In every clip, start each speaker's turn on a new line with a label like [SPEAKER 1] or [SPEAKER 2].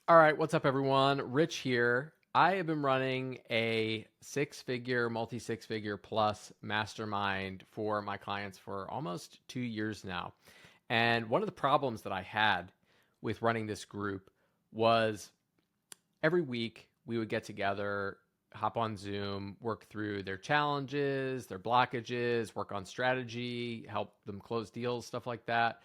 [SPEAKER 1] All right, what's up, everyone? Rich here. I have been running a six-figure, multi-six-figure plus mastermind for my clients for almost 2 years now. And one of the problems that I had with running this group was every week we would get together, hop on Zoom, work through their challenges, their blockages, work on strategy, help them close deals, stuff like that.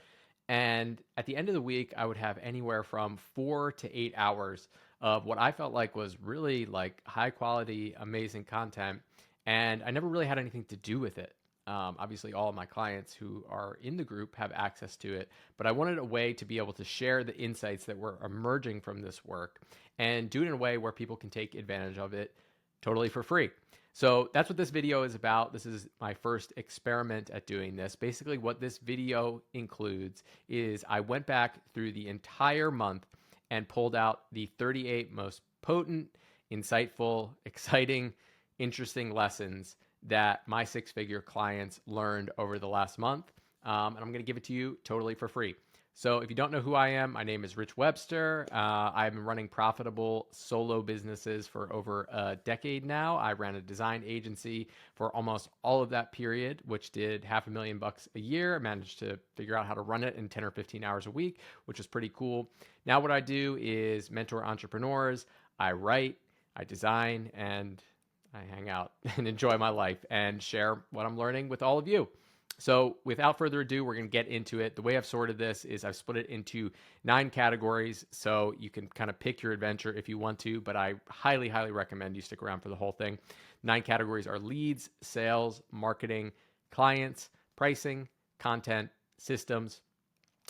[SPEAKER 1] And at the end of the week, I would have anywhere from 4 to 8 hours of what I felt like was really like high quality, amazing content. And I never really had anything to do with it. Obviously, all of my clients who are in the group have access to it, but I wanted a way to be able to share the insights that were emerging from this work and do it in a way where people can take advantage of it totally for free. So that's what this video is about. This is my first experiment at doing this. Basically, what this video includes is I went back through the entire month and pulled out the 38 most potent, insightful, exciting, interesting lessons that my six-figure clients learned over the last month. And I'm going to give it to you totally for free. So if you don't know who I am, my name is Rich Webster. I've been running profitable solo businesses for over a decade now. I ran a design agency for almost all of that period, which did $500,000 a year. I managed to figure out how to run it in 10 or 15 hours a week, which was pretty cool. Now what I do is mentor entrepreneurs. I write, I design, and I hang out and enjoy my life and share what I'm learning with all of you. So without further ado, we're going to get into it. The way I've sorted this is I've split it into 9 categories. So you can kind of pick your adventure if you want to, but I highly, highly recommend you stick around for the whole thing. 9 categories are leads, sales, marketing, clients, pricing, content, systems,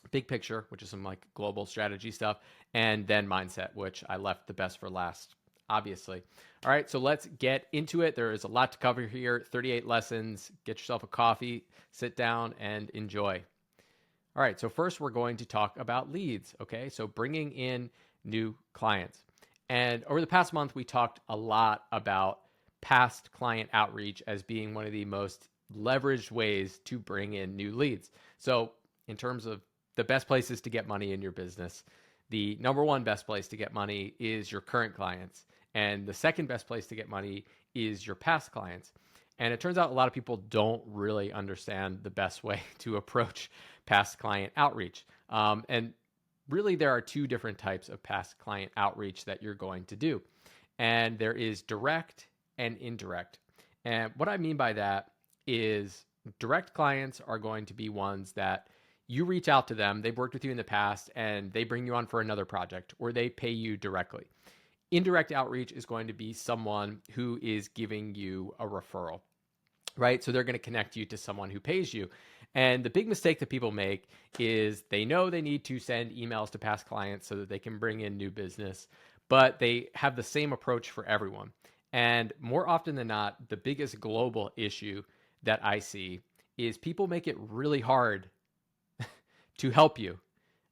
[SPEAKER 1] big picture, which is some like global strategy stuff, and then mindset, which I left the best for last, obviously. All right, so let's get into it. There is a lot to cover here, 38 lessons. Get yourself a coffee, sit down, and enjoy. All right, so first we're going to talk about leads, okay? So bringing in new clients. And over the past month, we talked a lot about past client outreach as being one of the most leveraged ways to bring in new leads. So in terms of the best places to get money in your business, the number one best place to get money is your current clients. And the second best place to get money is your past clients. And it turns out a lot of people don't really understand the best way to approach past client outreach. And really, there are 2 different types of past client outreach that you're going to do. And there is direct and indirect. And what I mean by that is direct clients are going to be ones that you reach out to them, they've worked with you in the past, and they bring you on for another project, or they pay you directly. Indirect outreach is going to be someone who is giving you a referral, right? So they're going to connect you to someone who pays you. And the big mistake that people make is they know they need to send emails to past clients so that they can bring in new business, but they have the same approach for everyone. And more often than not, the biggest global issue that I see is people make it really hard to help you,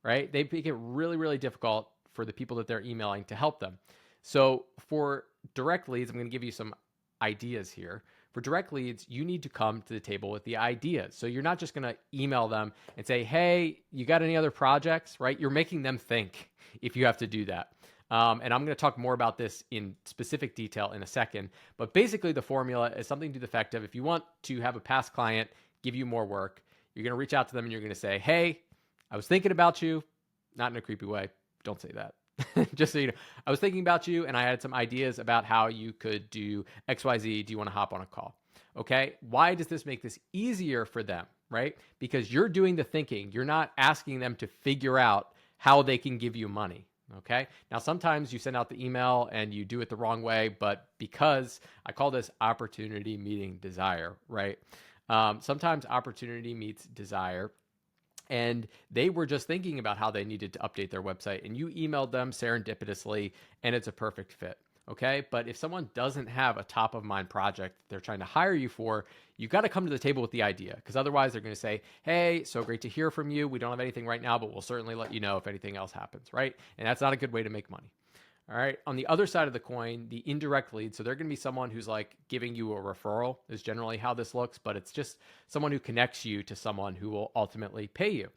[SPEAKER 1] right? They make it really, really difficult for the people that they're emailing to help them. So for direct leads, I'm going to give you some ideas here. For direct leads, you need to come to the table with the ideas. So you're not just going to email them and say, hey, you got any other projects, right? You're making them think if you have to do that. And I'm going to talk more about this in specific detail in a second. But basically, the formula is something to the effect of if you want to have a past client give you more work, you're going to reach out to them and you're going to say, hey, I was thinking about you, not in a creepy way. Don't say that. Just so you know, I was thinking about you and I had some ideas about how you could do XYZ. Do you want to hop on a call? Okay. Why does this make this easier for them, right? Because you're doing the thinking. You're not asking them to figure out how they can give you money. Okay. Now, sometimes you send out the email and you do it the wrong way, but because I call this opportunity meeting desire, right? Sometimes opportunity meets desire. And they were just thinking about how they needed to update their website, and you emailed them serendipitously, and it's a perfect fit. Okay. But if someone doesn't have a top of mind project that they're trying to hire you for, you've got to come to the table with the idea, because otherwise they're going to say, hey, so great to hear from you. We don't have anything right now, but we'll certainly let you know if anything else happens. Right. And that's not a good way to make money. All right. On the other side of the coin, the indirect lead. So they're going to be someone who's like giving you a referral is generally how this looks, but it's just someone who connects you to someone who will ultimately pay you.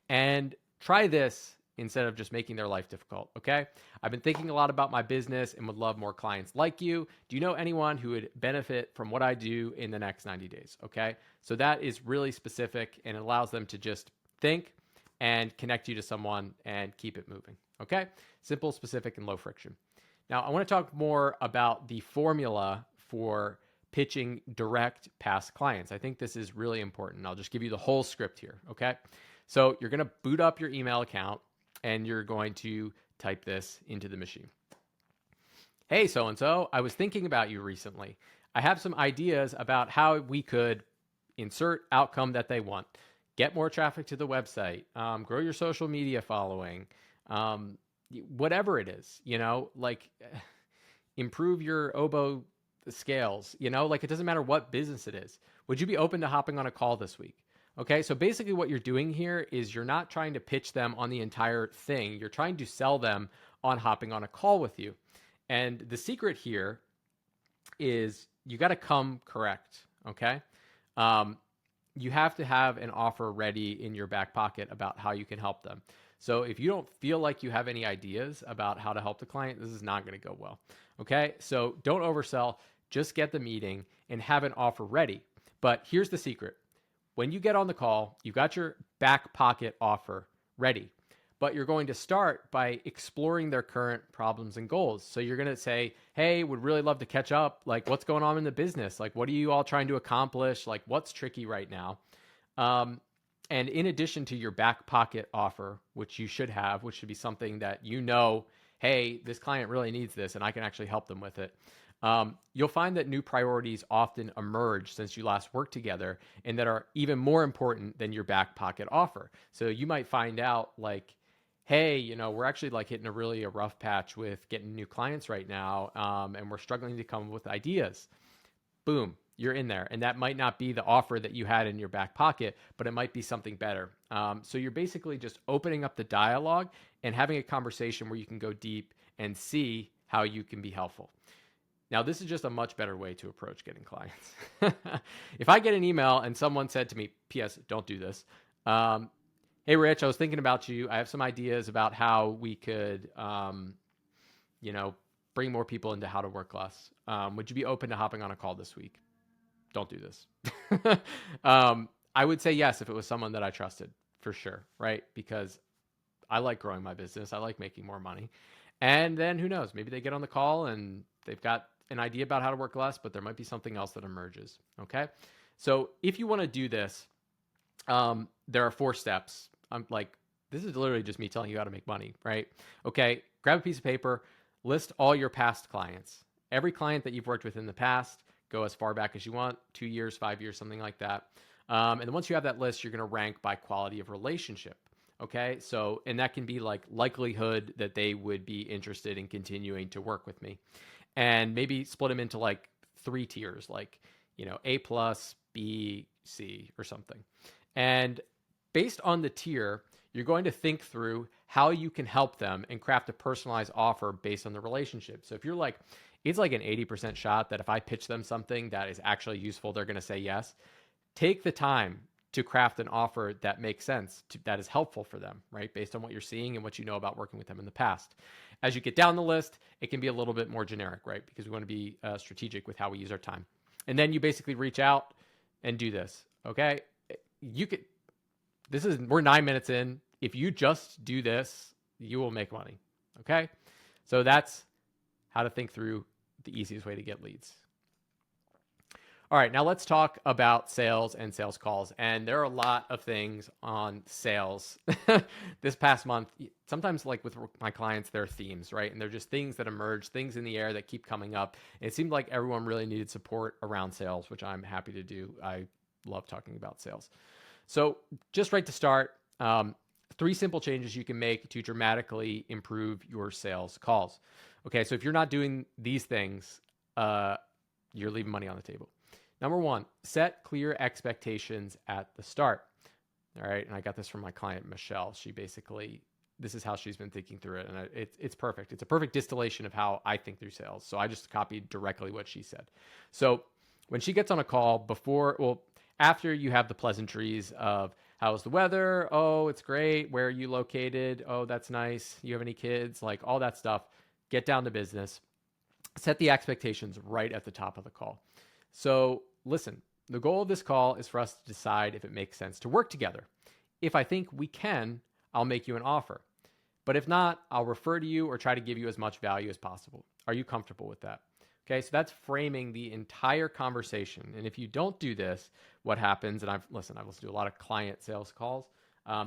[SPEAKER 1] And try this instead of just making their life difficult. Okay. I've been thinking a lot about my business and would love more clients like you. Do you know anyone who would benefit from what I do in the next 90 days? Okay. So that is really specific, and it allows them to just think and connect you to someone and keep it moving. Okay. Simple, specific, and low friction. Now, I want to talk more about the formula for pitching direct past clients. I think this is really important. I'll just give you the whole script here. Okay. So you're going to boot up your email account and you're going to type this into the machine. Hey, so-and-so, I was thinking about you recently. I have some ideas about how we could insert outcome that they want. Get more traffic to the website, grow your social media following, whatever it is, like improve your oboe scales, like it doesn't matter what business it is. Would you be open to hopping on a call this week? Okay, so basically what you're doing here is you're not trying to pitch them on the entire thing. You're trying to sell them on hopping on a call with you. And the secret here is you got to come correct, okay? You have to have an offer ready in your back pocket about how you can help them. So if you don't feel like you have any ideas about how to help the client, this is not going to go well, okay? So don't oversell. Just get the meeting and have an offer ready. But here's the secret. When you get on the call, you've got your back pocket offer ready, but you're going to start by exploring their current problems and goals. So you're going to say, hey, would really love to catch up. Like, what's going on in the business? Like, what are you all trying to accomplish? Like, what's tricky right now? And in addition to your back pocket offer, which you should have, which should be something that hey, this client really needs this and I can actually help them with it. You'll find that new priorities often emerge since you last worked together and that are even more important than your back pocket offer. So you might find out like, hey, we're actually like hitting a rough patch with getting new clients right now. And we're struggling to come up with ideas. Boom, you're in there. And that might not be the offer that you had in your back pocket, but it might be something better. So you're basically just opening up the dialogue and having a conversation where you can go deep and see how you can be helpful. Now, this is just a much better way to approach getting clients. If I get an email and someone said to me, P.S., don't do this. Hey, Rich, I was thinking about you. I have some ideas about how we could, bring more people into how to work less. Would you be open to hopping on a call this week? Don't do this. I would say yes if it was someone that I trusted, for sure, right? Because I like growing my business. I like making more money. And then who knows? Maybe they get on the call and they've got an idea about how to work less, but there might be something else that emerges. Okay. So if you want to do this, there are 4 steps. This is literally just me telling you how to make money, right? Okay. Grab a piece of paper, list all your past clients, every client that you've worked with in the past, go as far back as you want, 2 years, 5 years, something like that. And then once you have that list, you're going to rank by quality of relationship. Okay. So, and that can be like likelihood that they would be interested in continuing to work with me. And maybe split them into like 3 tiers, like, A+, B, C, or something. And based on the tier, you're going to think through how you can help them and craft a personalized offer based on the relationship. So if you're like, it's like an 80% shot that if I pitch them something that is actually useful, they're going to say yes. Take the time to craft an offer that makes sense, that is helpful for them, right? Based on what you're seeing and what you know about working with them in the past. As you get down the list, it can be a little bit more generic, right? Because we want to be strategic with how we use our time. And then you basically reach out and do this, okay? We're 9 minutes in. If you just do this, you will make money, okay? So that's how to think through the easiest way to get leads. All right, now let's talk about sales and sales calls. And there are a lot of things on sales this past month. Sometimes like with my clients, there are themes, right? And they're just things that emerge, things in the air that keep coming up. It seemed like everyone really needed support around sales, which I'm happy to do. I love talking about sales. So just right to start, 3 simple changes you can make to dramatically improve your sales calls. Okay, so if you're not doing these things, you're leaving money on the table. Number 1, set clear expectations at the start. All right. And I got this from my client, Michelle. This is how she's been thinking through it. And it's perfect. It's a perfect distillation of how I think through sales. So I just copied directly what she said. So when she gets on a call after you have the pleasantries of how's the weather? Oh, it's great. Where are you located? Oh, that's nice. You have any kids? Like all that stuff. Get down to business. Set the expectations right at the top of the call. So listen, the goal of this call is for us to decide if it makes sense to work together. If I think we can, I'll make you an offer. But if not, I'll refer to you or try to give you as much value as possible. Are you comfortable with that? Okay, so that's framing the entire conversation. And if you don't do this, what happens? And I've listened to a lot of client sales calls.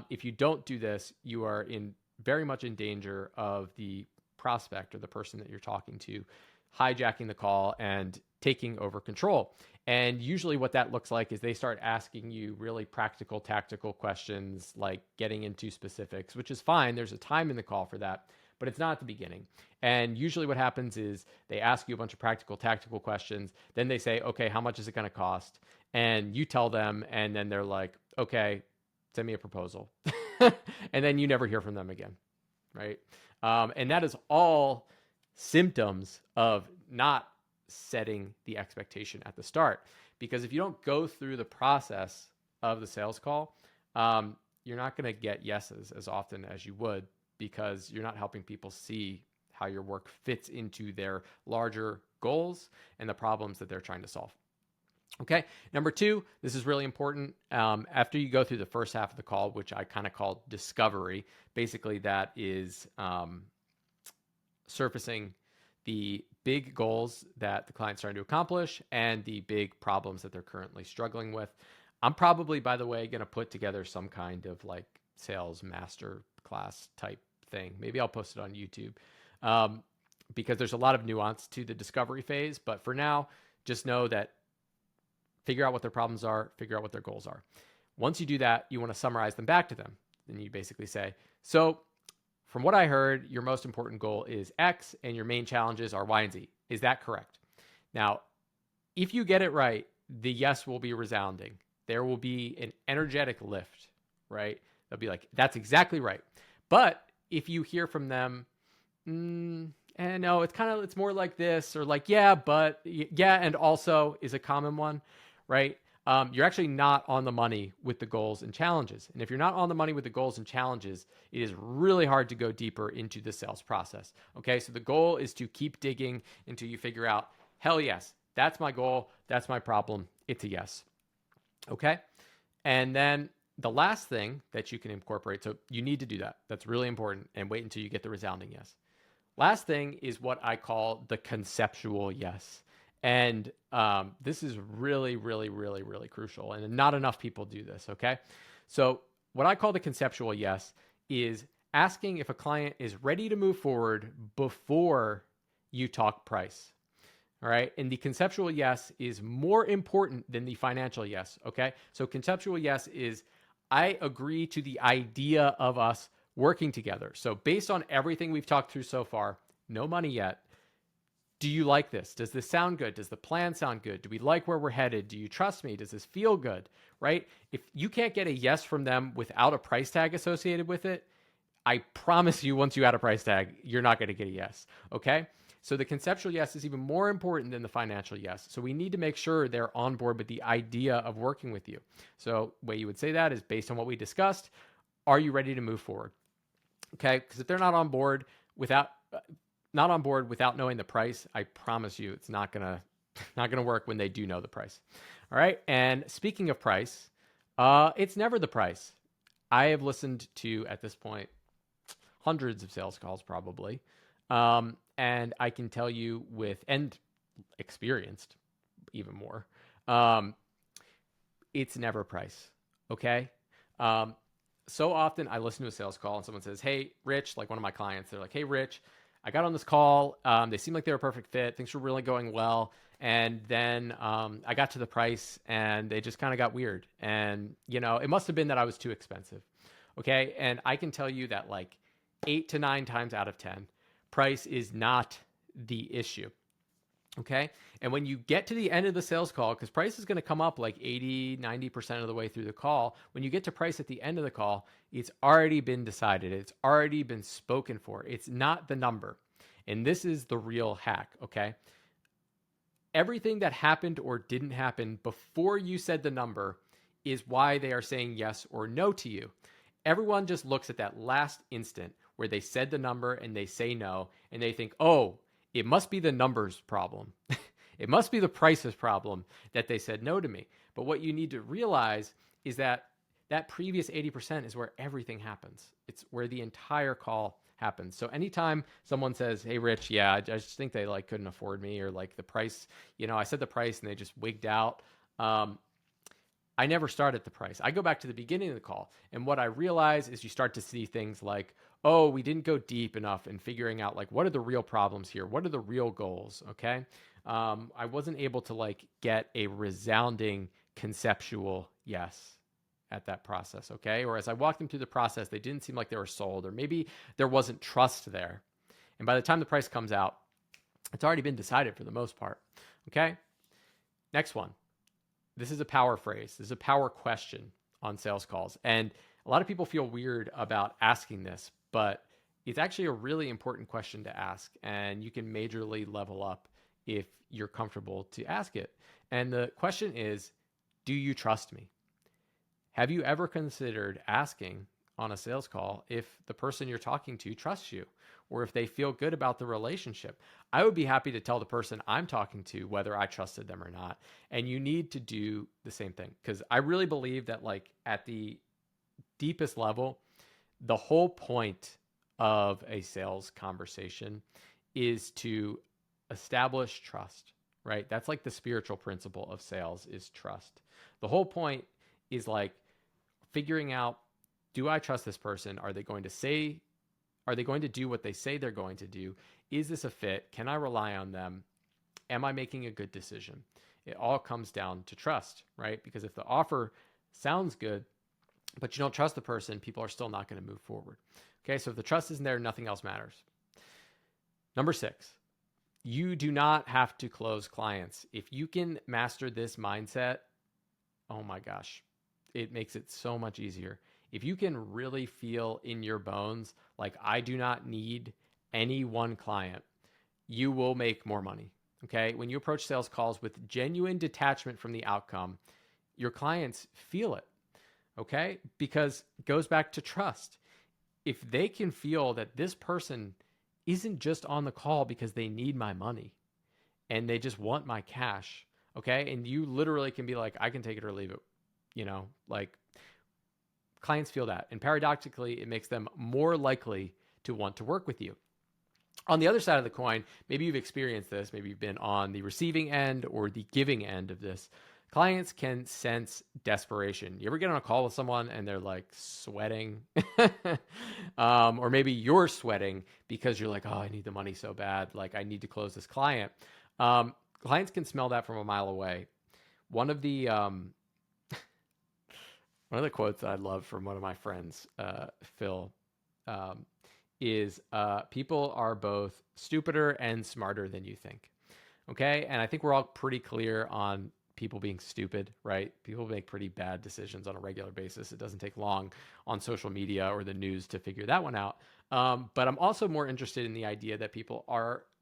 [SPEAKER 1] If you don't do this, you are very much in danger of the prospect or the person that you're talking to hijacking the call and taking over control. And usually what that looks like is they start asking you really practical, tactical questions, like getting into specifics, which is fine. There's a time in the call for that, but it's not at the beginning. And usually what happens is they ask you a bunch of practical, tactical questions. Then they say, okay, how much is it going to cost? And you tell them, and then they're like, okay, send me a proposal. And then you never hear from them again, right? And that is all symptoms of not setting the expectation at the start. Because if you don't go through the process of the sales call, you're not going to get yeses as often as you would, because you're not helping people see how your work fits into their larger goals and the problems that they're trying to solve. Okay. Number two, this is really important. After you go through the first half of the call, which I kind of call discovery, basically that is surfacing the big goals that the client's trying to accomplish and the big problems that they're currently struggling with. I'm probably, by the way, going to put together some kind of like sales master class type thing. Maybe I'll post it on YouTube because there's a lot of nuance to the discovery phase. But for now, just know that figure out what their problems are, figure out what their goals are. Once you do that, you want to summarize them back to them. Then you basically say, so from what I heard, your most important goal is X and your main challenges are Y and Z. Is that correct? Now, if you get it right, the yes will be resounding. There will be an energetic lift, right? They'll be like, that's exactly right. But if you hear from them, no, it's more like this, or like, yeah, but yeah, and also is a common one, right? You're actually not on the money with the goals and challenges. And if you're not on the money with the goals and challenges, it is really hard to go deeper into the sales process. Okay, so the goal is to keep digging until you figure out, hell yes, that's my goal, that's my problem, it's a yes. Okay, and then the last thing that you can incorporate, so you need to do that. That's really important, and wait until you get the resounding yes. Last thing is what I call the conceptual yes. And this is really, really, really, really crucial. And not enough people do this, okay? So what I call the conceptual yes is asking if a client is ready to move forward before you talk price, all right? And the conceptual yes is more important than the financial yes, okay? So conceptual yes is, I agree to the idea of us working together. So based on everything we've talked through so far, no money yet. Do you like this? Does this sound good? Does the plan sound good? Do we like where we're headed? Do you trust me? Does this feel good? Right? If you can't get a yes from them without a price tag associated with it, I promise you, once you add a price tag, you're not going to get a yes. Okay? So the conceptual yes is even more important than the financial yes. So we need to make sure they're on board with the idea of working with you. So the way you would say that is based on what we discussed. Are you ready to move forward? Okay? Because if they're not on board without knowing the price, I promise you it's not gonna work when they do know the price. All right. And speaking of price, it's never the price. I have listened to, at this point, hundreds of sales calls probably. And I can tell you and experienced even more, it's never price. Okay. So often I listen to a sales call and someone says, hey, Rich, like one of my clients, they're like, hey, Rich, I got on this call. They seemed like they were a perfect fit. Things were really going well. And then I got to the price and they just kind of got weird. And, it must have been that I was too expensive. Okay. And I can tell you that like 8 to 9 times out of 10, price is not the issue. Okay. And when you get to the end of the sales call, because price is going to come up like 80, 90% of the way through the call. When you get to price at the end of the call, it's already been decided. It's already been spoken for. It's not the number. And this is the real hack. Okay. Everything that happened or didn't happen before you said the number is why they are saying yes or no to you. Everyone just looks at that last instant where they said the number and they say no, and they think, oh, it must be the numbers problem. It must be the prices problem that they said no to me. But what you need to realize is that that previous 80% is where everything happens. It's where the entire call happens. So anytime someone says, hey, Rich, yeah, I just think they like couldn't afford me, or like the price, I said the price and they just wigged out. I never start at the price. I go back to the beginning of the call. And what I realize is you start to see things like, oh, we didn't go deep enough in figuring out like, what are the real problems here? What are the real goals? Okay. I wasn't able to like get a resounding conceptual yes at that process. Okay. Or as I walked them through the process, they didn't seem like they were sold, or maybe there wasn't trust there. And by the time the price comes out, it's already been decided for the most part. Okay. Next one. This is a power phrase. This is a power question on sales calls. And a lot of people feel weird about asking this, but it's actually a really important question to ask. And you can majorly level up if you're comfortable to ask it. And the question is, do you trust me? Have you ever considered asking on a sales call if the person you're talking to trusts you, or if they feel good about the relationship? I would be happy to tell the person I'm talking to whether I trusted them or not. And you need to do the same thing, because I really believe that like at the deepest level, the whole point of a sales conversation is to establish trust, right? That's like the spiritual principle of sales is trust. The whole point is like figuring out, do I trust this person? Are they going to do what they say they're going to do? Is this a fit? Can I rely on them? Am I making a good decision? It all comes down to trust, right? Because if the offer sounds good, but you don't trust the person, people are still not going to move forward. Okay, so if the trust isn't there, nothing else matters. Number 6, you do not have to close clients. If you can master this mindset, oh my gosh, it makes it so much easier. If you can really feel in your bones, like I do not need any one client, you will make more money. Okay. When you approach sales calls with genuine detachment from the outcome, your clients feel it. Okay. Because it goes back to trust. If they can feel that this person isn't just on the call because they need my money and they just want my cash. Okay. And you literally can be like, I can take it or leave it. Like clients feel that. And paradoxically, it makes them more likely to want to work with you. On the other side of the coin, maybe you've experienced this. Maybe you've been on the receiving end or the giving end of this. Clients can sense desperation. You ever get on a call with someone and they're like sweating? Or maybe you're sweating because you're like, oh, I need the money so bad. Like I need to close this client. Clients can smell that from a mile away. One of the quotes I love from one of my friends, Phil, is people are both stupider and smarter than you think. Okay. And I think we're all pretty clear on people being stupid, right? People make pretty bad decisions on a regular basis. It doesn't take long on social media or the news to figure that one out. But I'm also more interested in the idea that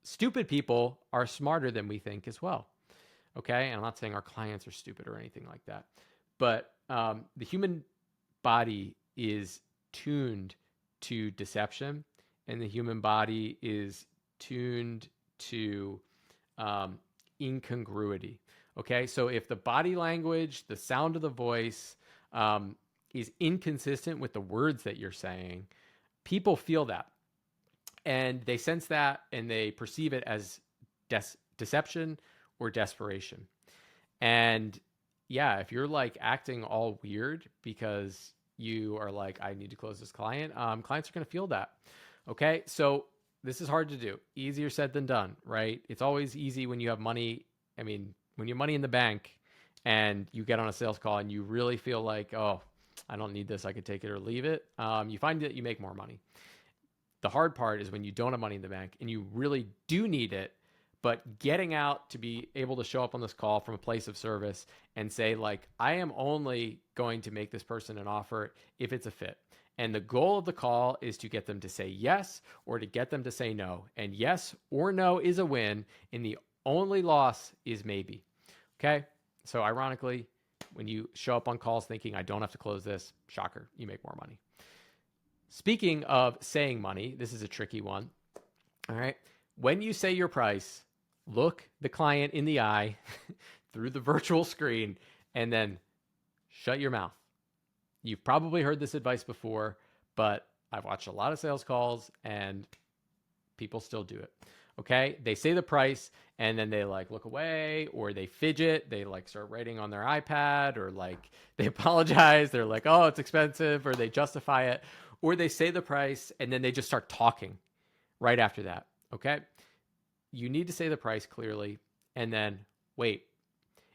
[SPEAKER 1] stupid people are smarter than we think as well. Okay. And I'm not saying our clients are stupid or anything like that, but the human body is tuned to deception, and the human body is tuned to incongruity. Okay, so if the body language, the sound of the voice is inconsistent with the words that you're saying, people feel that. And they sense that and they perceive it as deception or desperation. And yeah, if you're like acting all weird because you are like, I need to close this client, clients are going to feel that. Okay, so this is hard to do. Easier said than done, right? It's always easy when you have money. I mean, when you have money in the bank and you get on a sales call and you really feel like, oh, I don't need this, I could take it or leave it, you find that you make more money. The hard part is when you don't have money in the bank and you really do need it, but getting out to be able to show up on this call from a place of service and say like, I am only going to make this person an offer if it's a fit. And the goal of the call is to get them to say yes or to get them to say no. And yes or no is a win, and the only loss is maybe. Okay? So ironically, When you show up on calls thinking, I don't have to close this, shocker, you make more money. Speaking of saying money, this is a tricky one. All right. When you say your price, look the client in the eye through the virtual screen and then shut your mouth. You've probably heard this advice before, but I've watched a lot of sales calls and people still do it. Okay. They say the price and then they like look away or they fidget. They like start writing on their iPad or like they apologize. They're like, oh, it's expensive, or they justify it, or they say the price and then they just start talking right after that. Okay. You need to say the price clearly and then wait.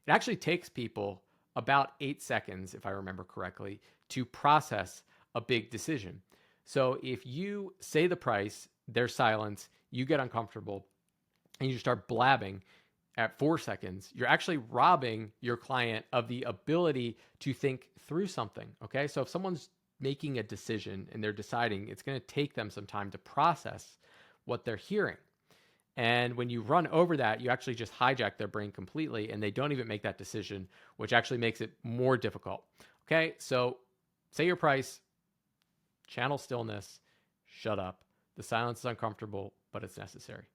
[SPEAKER 1] It actually takes people about 8 seconds, if I remember correctly, to process a big decision. So if you say the price, there's silence, you get uncomfortable, and you start blabbing at 4 seconds, you're actually robbing your client of the ability to think through something. Okay. So if someone's making a decision and they're deciding, it's going to take them some time to process what they're hearing. And when you run over that, you actually just hijack their brain completely and they don't even make that decision, which actually makes it more difficult. Okay, so say your price, channel stillness, shut up. The silence is uncomfortable, but it's necessary.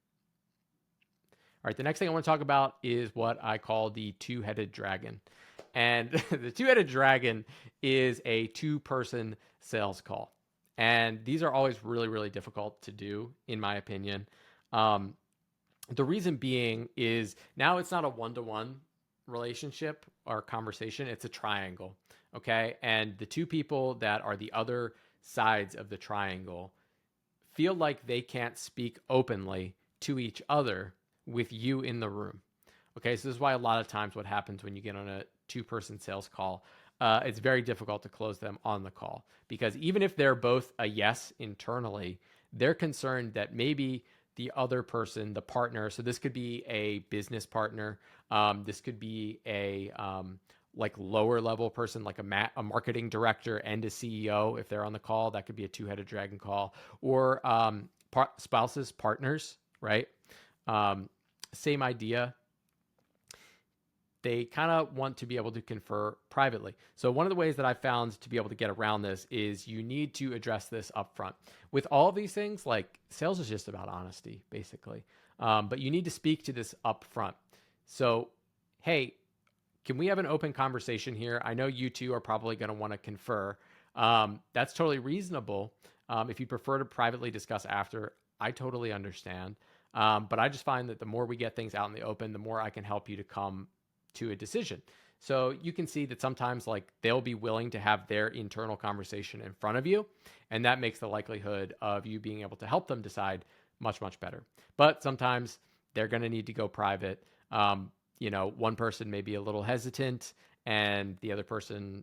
[SPEAKER 1] All right, the next thing I want to talk about is what I call the two-headed dragon. And the two-headed dragon is a two-person sales call. And these are always really, really difficult to do, in my opinion. The reason being is now it's not a one-to-one relationship or conversation, it's a triangle, okay? And the two people that are the other sides of the triangle feel like they can't speak openly to each other with you in the room, okay? So this is why a lot of times what happens when you get on a two-person sales call, it's very difficult to close them on the call, because even if they're both a yes internally, they're concerned that maybe the other person, the partner, so this could be a business partner, this could be a like lower level person, like a marketing director and a CEO. If they're on the call, that could be a two-headed dragon call, or spouses, partners, right? Same idea. They kind of want to be able to confer privately. So one of the ways that I found to be able to get around this is you need to address this up front. With all of these things, like sales is just about honesty, basically. But you need to speak to this up front. So, hey, can we have an open conversation here? I know you two are probably going to want to confer. That's totally reasonable. If you prefer to privately discuss after, I totally understand. But I just find that the more we get things out in the open, the more I can help you to come to a decision. So you can see that sometimes like they'll be willing to have their internal conversation in front of you, and that makes the likelihood of you being able to help them decide much, much better. But sometimes they're going to need to go private. One person may be a little hesitant and the other person,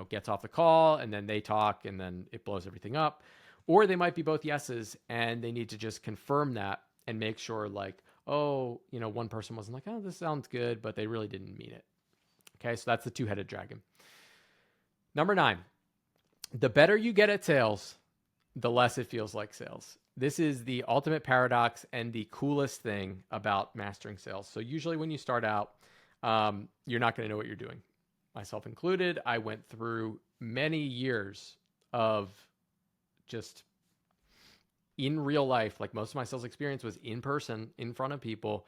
[SPEAKER 1] gets off the call and then they talk and then it blows everything up. Or they might be both yeses and they need to just confirm that and make sure like, oh, one person wasn't like, oh, this sounds good, but they really didn't mean it. Okay, so that's the two-headed dragon. Number 9, the better you get at sales, the less it feels like sales. This is the ultimate paradox and the coolest thing about mastering sales. So usually when you start out, you're not going to know what you're doing. Myself included, I went through many years of just in real life, like most of my sales experience was in person, in front of people,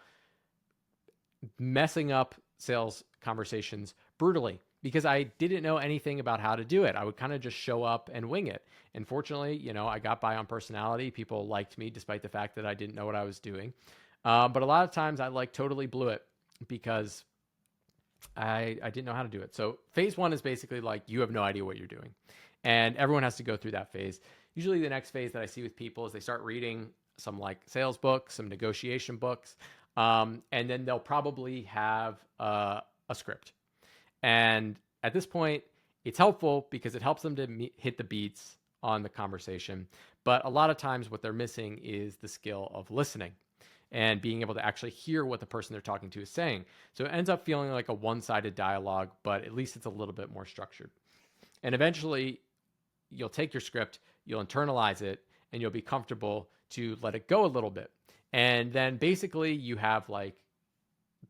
[SPEAKER 1] messing up sales conversations brutally because I didn't know anything about how to do it. I would kind of just show up and wing it. And fortunately, I got by on personality. People liked me despite the fact that I didn't know what I was doing. But a lot of times I totally blew it because I didn't know how to do it. So phase 1 is basically like you have no idea what you're doing. And everyone has to go through that phase. Usually the next phase that I see with people is they start reading some like sales books, some negotiation books, and then they'll probably have a script. And at this point, it's helpful because it helps them to hit the beats on the conversation. But a lot of times what they're missing is the skill of listening and being able to actually hear what the person they're talking to is saying. So it ends up feeling like a one-sided dialogue, but at least it's a little bit more structured. And eventually you'll take your script, you'll internalize it, and you'll be comfortable to let it go a little bit. And then basically you have like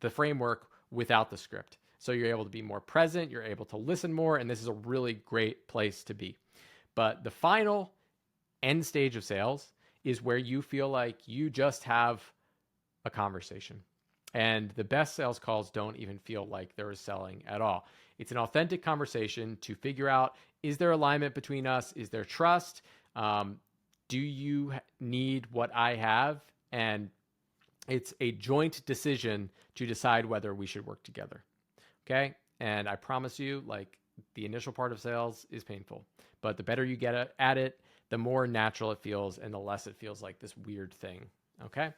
[SPEAKER 1] the framework without the script. So you're able to be more present, you're able to listen more, and this is a really great place to be. But the final end stage of sales is where you feel like you just have a conversation. And the best sales calls don't even feel like they're selling at all. It's an authentic conversation to figure out, is there alignment between us? Is there trust? Do you need what I have? And it's a joint decision to decide whether we should work together. Okay. And I promise you, like, the initial part of sales is painful, but the better you get at it, the more natural it feels and the less it feels like this weird thing. Okay.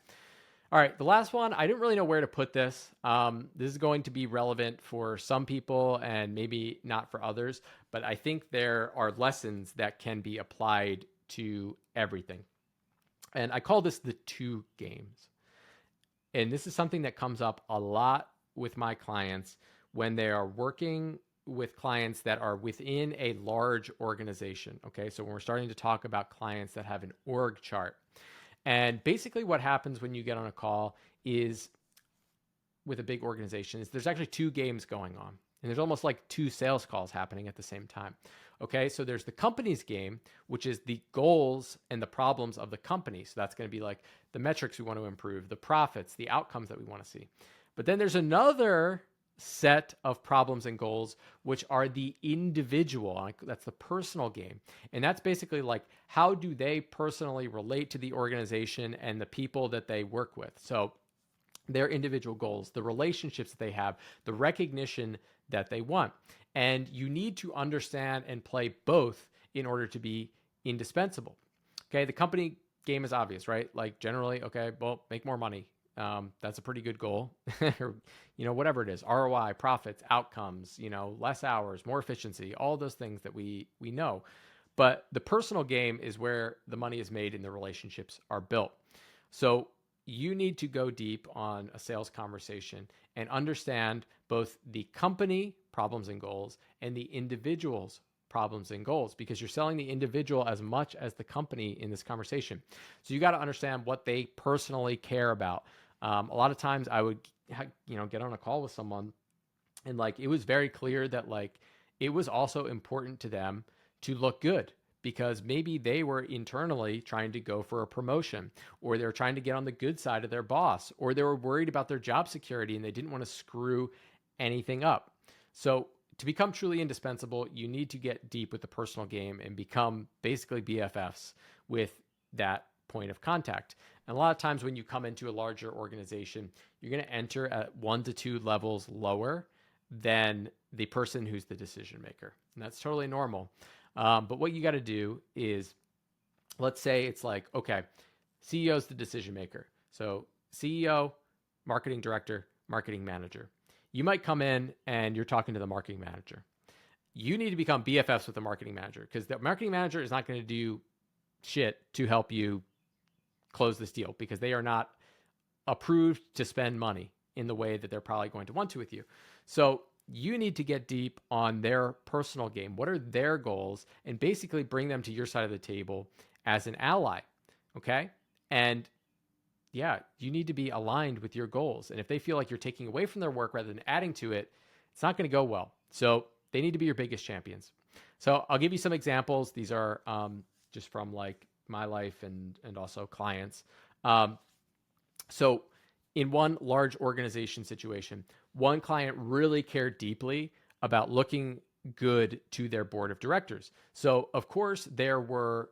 [SPEAKER 1] All right. The last one, I didn't really know where to put this. This is going to be relevant for some people and maybe not for others, but I think there are lessons that can be applied to everything. And I call this the two games. And this is something that comes up a lot with my clients when they are working with clients that are within a large organization. Okay. So when we're starting to talk about clients that have an org chart, and basically what happens when you get on a call is with a big organization is there's actually two games going on. And there's almost like two sales calls happening at the same time. Okay, so there's the company's game, which is the goals and the problems of the company. So that's going to be like the metrics we want to improve, the profits, the outcomes that we want to see. But then there's another set of problems and goals, which are the individual. That's the personal game. And that's basically like, how do they personally relate to the organization and the people that they work with? So their individual goals, the relationships that they have, the recognition that they want. And you need to understand and play both in order to be indispensable. Okay, the company game is obvious, right? Like generally, okay, well, make more money. That's a pretty good goal. Or, whatever it is, ROI, profits, outcomes, less hours, more efficiency, all those things that we know. But the personal game is where the money is made and the relationships are built. So you need to go deep on a sales conversation and understand both the company problems and goals and the individual's problems and goals, because you're selling the individual as much as the company in this conversation. So you got to understand what they personally care about. A lot of times I would, get on a call with someone and like, it was very clear that like, it was also important to them to look good, because maybe they were internally trying to go for a promotion, or they were trying to get on the good side of their boss, or they were worried about their job security and they didn't want to screw anything up. So to become truly indispensable, you need to get deep with the personal game and become basically BFFs with that point of contact. And a lot of times when you come into a larger organization, you're going to enter at 1 to 2 levels lower than the person who's the decision maker. And that's totally normal. But what you got to do is, let's say it's like, okay, CEO is the decision maker. So CEO, marketing director, marketing manager. You might come in and you're talking to the marketing manager. You need to become BFFs with the marketing manager, because the marketing manager is not going to do shit to help you close this deal, because they are not approved to spend money in the way that they're probably going to want to with you. So you need to get deep on their personal game. What are their goals? And basically bring them to your side of the table as an ally. Okay. And yeah, you need to be aligned with your goals. And if they feel like you're taking away from their work rather than adding to it, it's not going to go well. So they need to be your biggest champions. So I'll give you some examples. These are just from like my life and also clients. So in one large organization situation, one client really cared deeply about looking good to their board of directors. So of course there were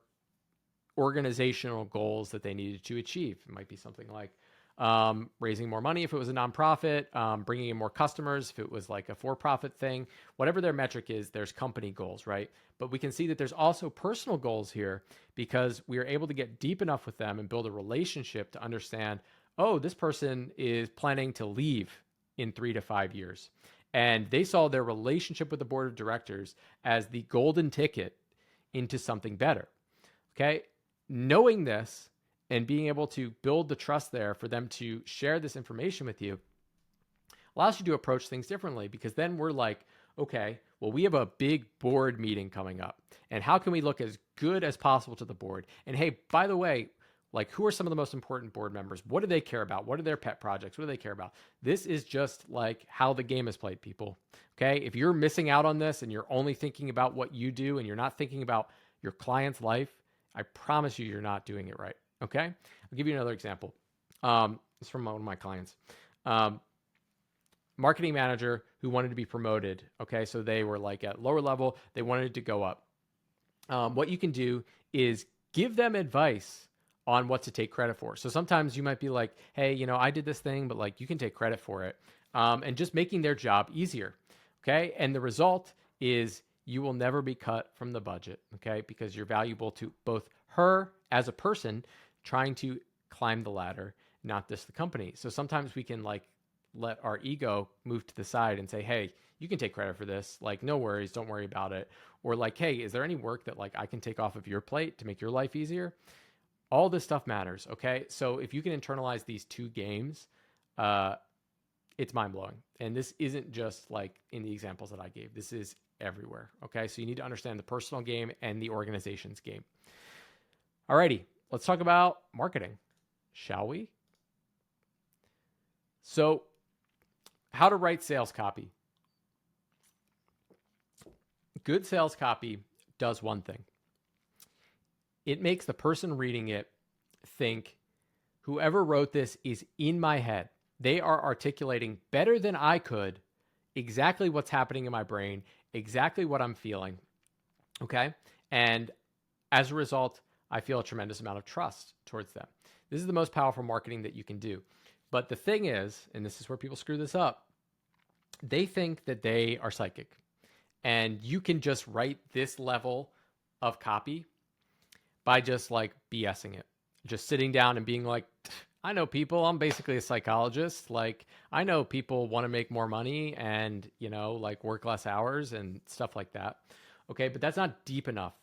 [SPEAKER 1] organizational goals that they needed to achieve. It might be something like raising more money if it was a nonprofit, bringing in more customers if it was like a for-profit thing. Whatever their metric is, there's company goals, right? But we can see that there's also personal goals here, because we are able to get deep enough with them and build a relationship to understand, oh, this person is planning to leave in 3 to 5 years. And they saw their relationship with the board of directors as the golden ticket into something better. Okay. Knowing this and being able to build the trust there for them to share this information with you allows you to approach things differently, because then we're like, okay, well, we have a big board meeting coming up, and how can we look as good as possible to the board? And hey, by the way, Like, who are some of the most important board members? What do they care about? What are their pet projects? What do they care about? This is just like how the game is played, people. Okay. If you're missing out on this and you're only thinking about what you do and you're not thinking about your client's life, I promise you, you're not doing it right. Okay. I'll give you another example. It's from one of my clients. Marketing manager who wanted to be promoted. Okay. So they were like at lower level, they wanted to go up. What you can do is give them advice on what to take credit for. So sometimes you might be like, hey, you know, I did this thing, but like you can take credit for it. And just making their job easier. Okay. And the result is you will never be cut from the budget. Okay. Because you're valuable to both her as a person trying to climb the ladder, not just the company. So sometimes we can like let our ego move to the side and say, hey, you can take credit for this. Like, no worries. Don't worry about it. Or like, hey, is there any work that like I can take off of your plate to make your life easier? All this stuff matters. Okay. So if you can internalize these two games, it's mind blowing. And this isn't just like in the examples that I gave. This is everywhere. Okay. So you need to understand the personal game and the organization's game. Alrighty. Let's talk about marketing, shall we? So how to write sales copy. Good sales copy does one thing. It makes the person reading it think, whoever wrote this is in my head. They are articulating better than I could exactly what's happening in my brain, exactly what I'm feeling. Okay. And as a result, I feel a tremendous amount of trust towards them. This is the most powerful marketing that you can do. But the thing is, and this is where people screw this up, they think that they are psychic. And you can just write this level of copy by just like BSing it, just sitting down and being like, I know people, I'm basically a psychologist. Like, I know people want to make more money and, you know, like work less hours and stuff like that. Okay. But that's not deep enough.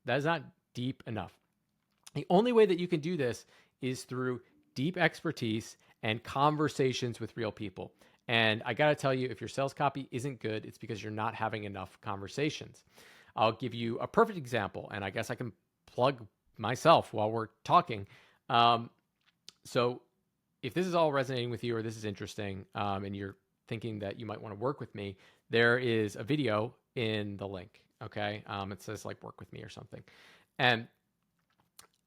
[SPEAKER 1] That is not deep enough. The only way that you can do this is through deep expertise and conversations with real people. And I got to tell you, if your sales copy isn't good, it's because you're not having enough conversations. I'll give you a perfect example, and I guess I can plug myself while we're talking. So if this is all resonating with you or this is interesting and you're thinking that you might want to work with me, there is a video in the link. Okay. It says like work with me or something. And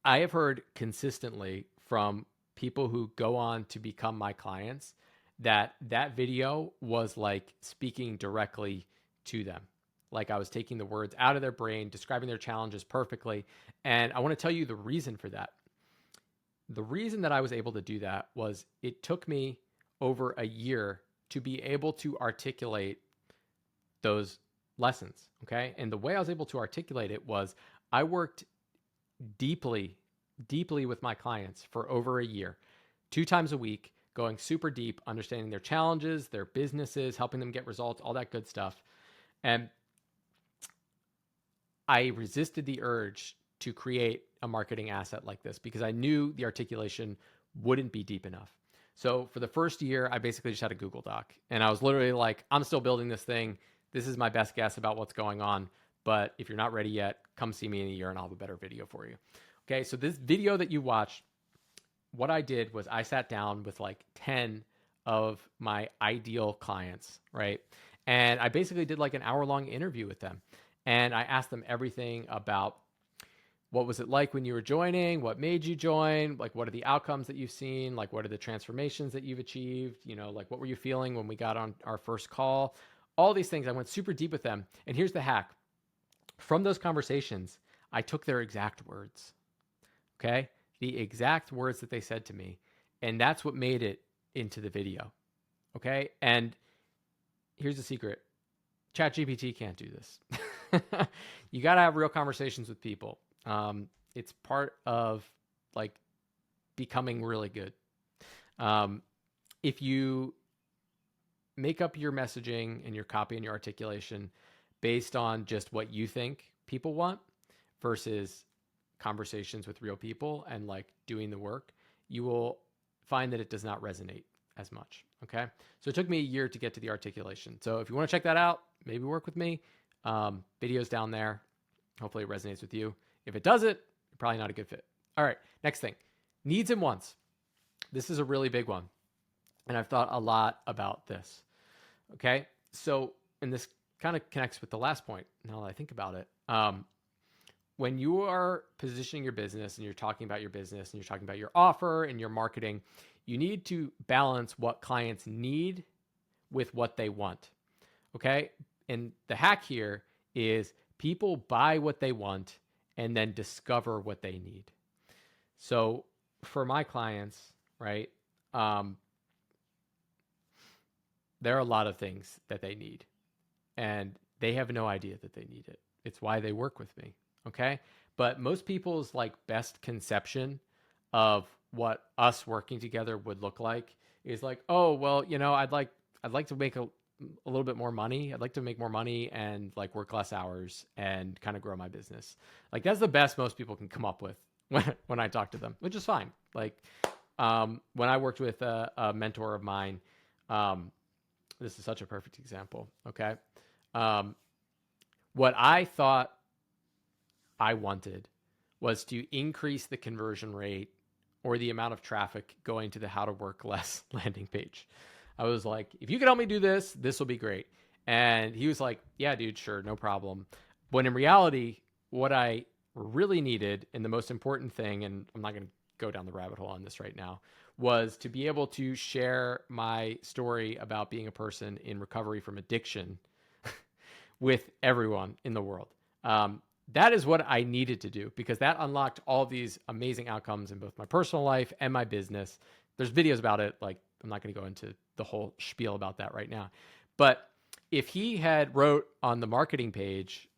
[SPEAKER 1] I have heard consistently from people who go on to become my clients that video was like speaking directly to them. Like I was taking the words out of their brain, describing their challenges perfectly. And I want to tell you the reason for that. The reason that I was able to do that was it took me over a year to be able to articulate those lessons. Okay. And the way I was able to articulate it was I worked deeply with my clients for over a year, 2 times a week, going super deep, understanding their challenges, their businesses, helping them get results, all that good stuff. And I resisted the urge to create a marketing asset like this because I knew the articulation wouldn't be deep enough. So for the first year, I basically just had a Google Doc and I was literally like, I'm still building this thing. This is my best guess about what's going on. But if you're not ready yet, come see me in a year and I'll have a better video for you. Okay, so this video that you watched, what I did was I sat down with like 10 of my ideal clients, right? And I basically did like an hour-long interview with them. And I asked them everything about what was it like when you were joining, what made you join, like what are the outcomes that you've seen, like what are the transformations that you've achieved, you know, like what were you feeling when we got on our first call, all these things. I went super deep with them. And here's the hack. From those conversations, I took their exact words, okay? The exact words that they said to me. And that's what made it into the video, okay? And here's the secret. ChatGPT can't do this. You got to have real conversations with people. It's part of like becoming really good. If you make up your messaging and your copy and your articulation based on just what you think people want versus conversations with real people and like doing the work, you will find that it does not resonate as much. Okay. So it took me a year to get to the articulation. So if you want to check that out, maybe work with me. Video's down there. Hopefully it resonates with you. If it doesn't, you're probably not a good fit. All right, next thing, needs and wants. This is a really big one. And I've thought a lot about this. Okay. So, and this kind of connects with the last point now that I think about it. When you are positioning your business and you're talking about your business and you're talking about your offer and your marketing, you need to balance what clients need with what they want. Okay. And the hack here is people buy what they want and then discover what they need. So for my clients, right, there are a lot of things that they need and they have no idea that they need it. It's why they work with me. Okay. But most people's like best conception of what us working together would look like is like, oh, well, I'd like to make a little bit more money. I'd like to make more money and like work less hours and kind of grow my business. Like that's the best most people can come up with when I talk to them, which is fine. Like when I worked with a mentor of mine, this is such a perfect example. Okay. What I thought I wanted was to increase the conversion rate or the amount of traffic going to the how to work less landing page. I was like, if you can help me do this, this will be great. And he was like, yeah, dude, sure, no problem. When in reality, what I really needed and the most important thing, and I'm not going to go down the rabbit hole on this right now, was to be able to share my story about being a person in recovery from addiction with everyone in the world. That is what I needed to do because that unlocked all these amazing outcomes in both my personal life and my business. There's videos about it. Like I'm not going to go into the whole spiel about that right now. But if he had wrote on the marketing page,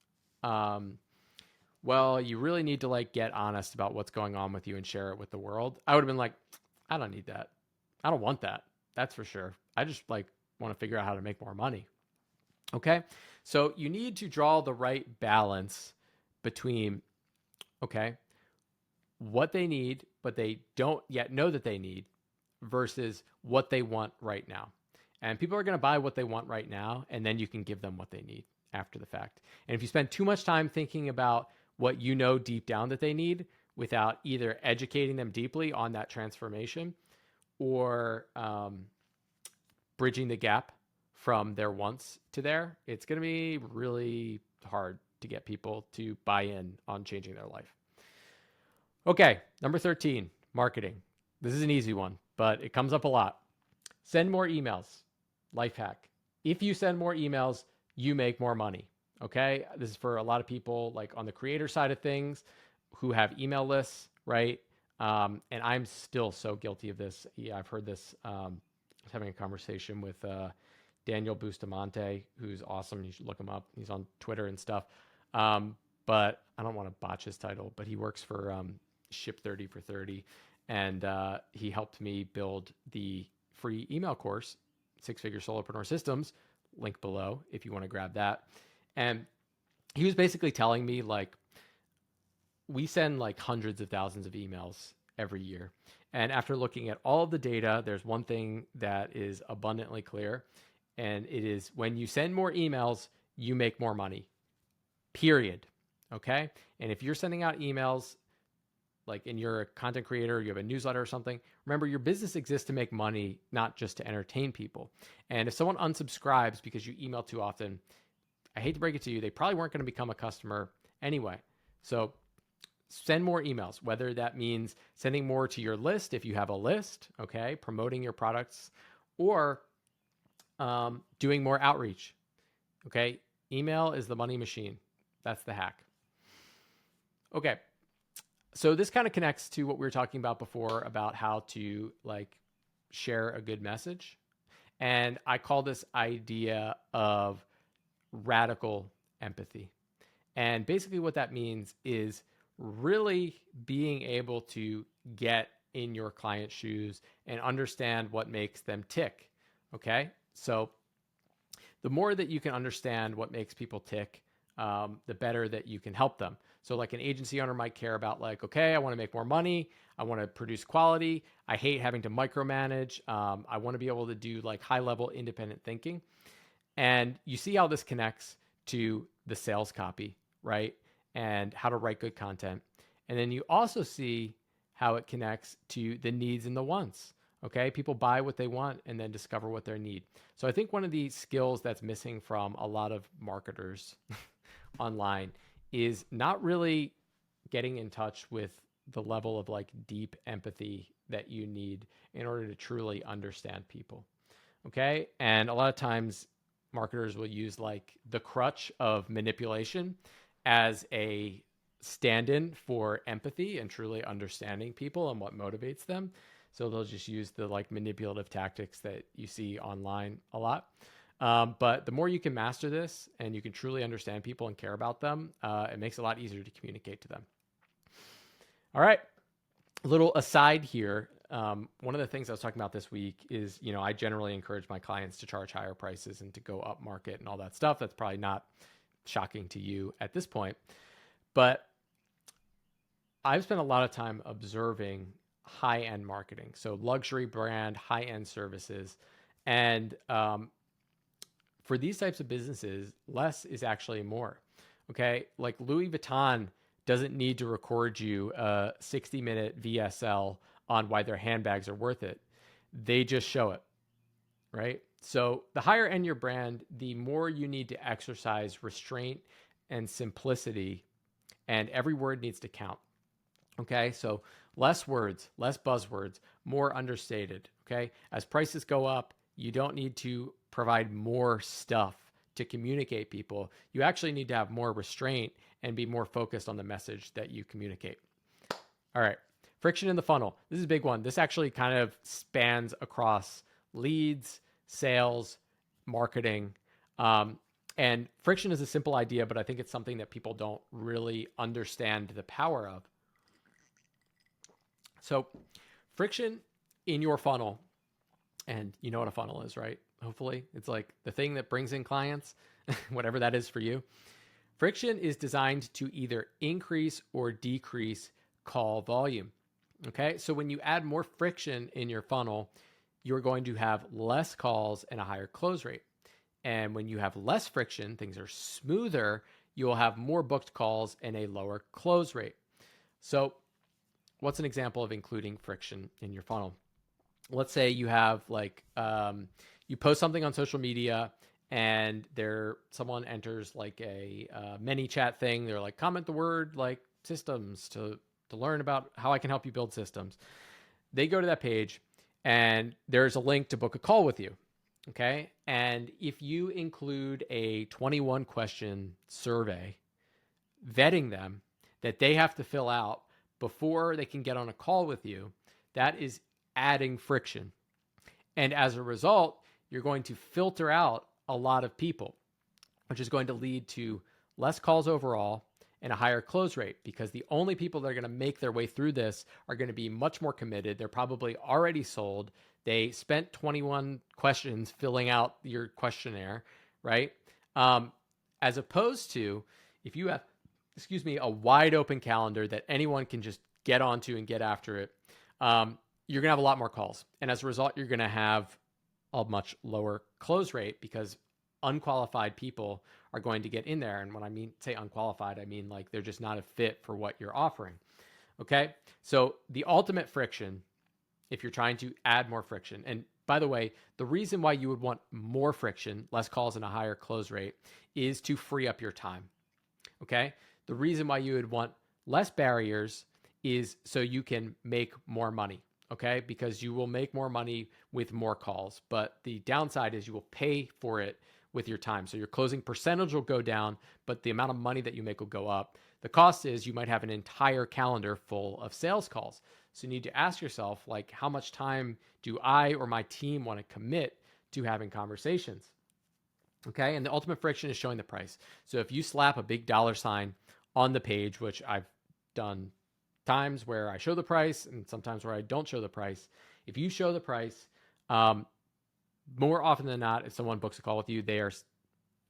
[SPEAKER 1] well, you really need to like get honest about what's going on with you and share it with the world, I would have been like, I don't need that. I don't want that. That's for sure. I just like want to figure out how to make more money. Okay. So you need to draw the right balance between, okay, what they need, but they don't yet know that they need versus what they want right now. And people are going to buy what they want right now, and then you can give them what they need after the fact. And if you spend too much time thinking about what you know deep down that they need without either educating them deeply on that transformation or bridging the gap from their wants to there, it's going to be really hard to get people to buy in on changing their life. Okay, number 13, marketing. This is an easy one, but it comes up a lot. Send more emails. Life hack. If you send more emails, you make more money. Okay, this is for a lot of people like on the creator side of things who have email lists, right? And I'm still so guilty of this. Yeah, I've heard this. I was having a conversation with Daniel Bustamante, who's awesome. You should look him up. He's on Twitter and stuff. But I don't want to botch his title, but he works for Ship 30 for 30. And he helped me build the free email course, 6-Figure Solopreneur Systems, link below if you want to grab that. And he was basically telling me like, we send like hundreds of thousands of emails every year. And after looking at all of the data, there's one thing that is abundantly clear. And it is when you send more emails, you make more money, period. Okay. And if you're sending out emails, like and you're a content creator, you have a newsletter or something, remember your business exists to make money, not just to entertain people. And if someone unsubscribes because you email too often, I hate to break it to you, they probably weren't going to become a customer anyway. So send more emails, whether that means sending more to your list if you have a list, okay, promoting your products, or doing more outreach, okay? Email is the money machine. That's the hack. Okay, so this kind of connects to what we were talking about before about how to like share a good message. And I call this idea of radical empathy. And basically what that means is really being able to get in your client's shoes and understand what makes them tick. Okay. So the more that you can understand what makes people tick, the better that you can help them. So like an agency owner might care about like, okay, I want to make more money. I want to produce quality. I hate having to micromanage. I want to be able to do like high level independent thinking. And you see how this connects to the sales copy, right? And how to write good content. And then you also see how it connects to the needs and the wants. Okay, people buy what they want and then discover what they need. So I think one of the skills that's missing from a lot of marketers online is not really getting in touch with the level of like deep empathy that you need in order to truly understand people. Okay. And a lot of times marketers will use like the crutch of manipulation as a stand in for empathy and truly understanding people and what motivates them. So they'll just use the like manipulative tactics that you see online a lot. But the more you can master this and you can truly understand people and care about them, it makes it a lot easier to communicate to them. All right. A little aside here. One of the things I was talking about this week is, I generally encourage my clients to charge higher prices and to go up market and all that stuff. That's probably not shocking to you at this point, but I've spent a lot of time observing high-end marketing. So luxury brand, high-end services. And for these types of businesses, less is actually more. Okay. Like Louis Vuitton doesn't need to record you a 60-minute VSL on why their handbags are worth it. They just show it, right? So the higher end your brand, the more you need to exercise restraint and simplicity, and every word needs to count. Okay, so less words, less buzzwords, more understated. Okay, as prices go up, you don't need to provide more stuff to communicate people. You actually need to have more restraint and be more focused on the message that you communicate. All right, friction in the funnel. This is a big one. This actually kind of spans across leads, sales, marketing. And friction is a simple idea, but I think it's something that people don't really understand the power of. So friction in your funnel, and you know what a funnel is, right? Hopefully it's like the thing that brings in clients, whatever that is for you. Friction is designed to either increase or decrease call volume. Okay. So when you add more friction in your funnel, you're going to have less calls and a higher close rate. And when you have less friction, things are smoother, you'll have more booked calls and a lower close rate. So what's an example of including friction in your funnel? Let's say you have like, you post something on social media and someone enters like a mini chat thing. They're like, comment the word like systems to learn about how I can help you build systems. They go to that page and there's a link to book a call with you. Okay. And if you include a 21 question survey vetting them that they have to fill out before they can get on a call with you, that is adding friction. And as a result, you're going to filter out a lot of people, which is going to lead to less calls overall and a higher close rate, because the only people that are going to make their way through this are going to be much more committed. They're probably already sold. They spent 21 questions filling out your questionnaire, right? As opposed to if you have, a wide open calendar that anyone can just get onto and get after it, you're going to have a lot more calls. And as a result, you're going to have a much lower close rate because unqualified people are going to get in there. And when I say unqualified, I mean like they're just not a fit for what you're offering. Okay. So the ultimate friction, if you're trying to add more friction, and by the way, the reason why you would want more friction, less calls and a higher close rate, is to free up your time. Okay. The reason why you would want less barriers is so you can make more money. Okay. Because you will make more money with more calls, but the downside is you will pay for it with your time. So your closing percentage will go down, but the amount of money that you make will go up. The cost is you might have an entire calendar full of sales calls. So you need to ask yourself, like, how much time do I or my team want to commit to having conversations? Okay. And the ultimate friction is showing the price. So if you slap a big dollar sign on the page, which I've done times where I show the price and sometimes where I don't show the price. If you show the price, more often than not, if someone books a call with you, they are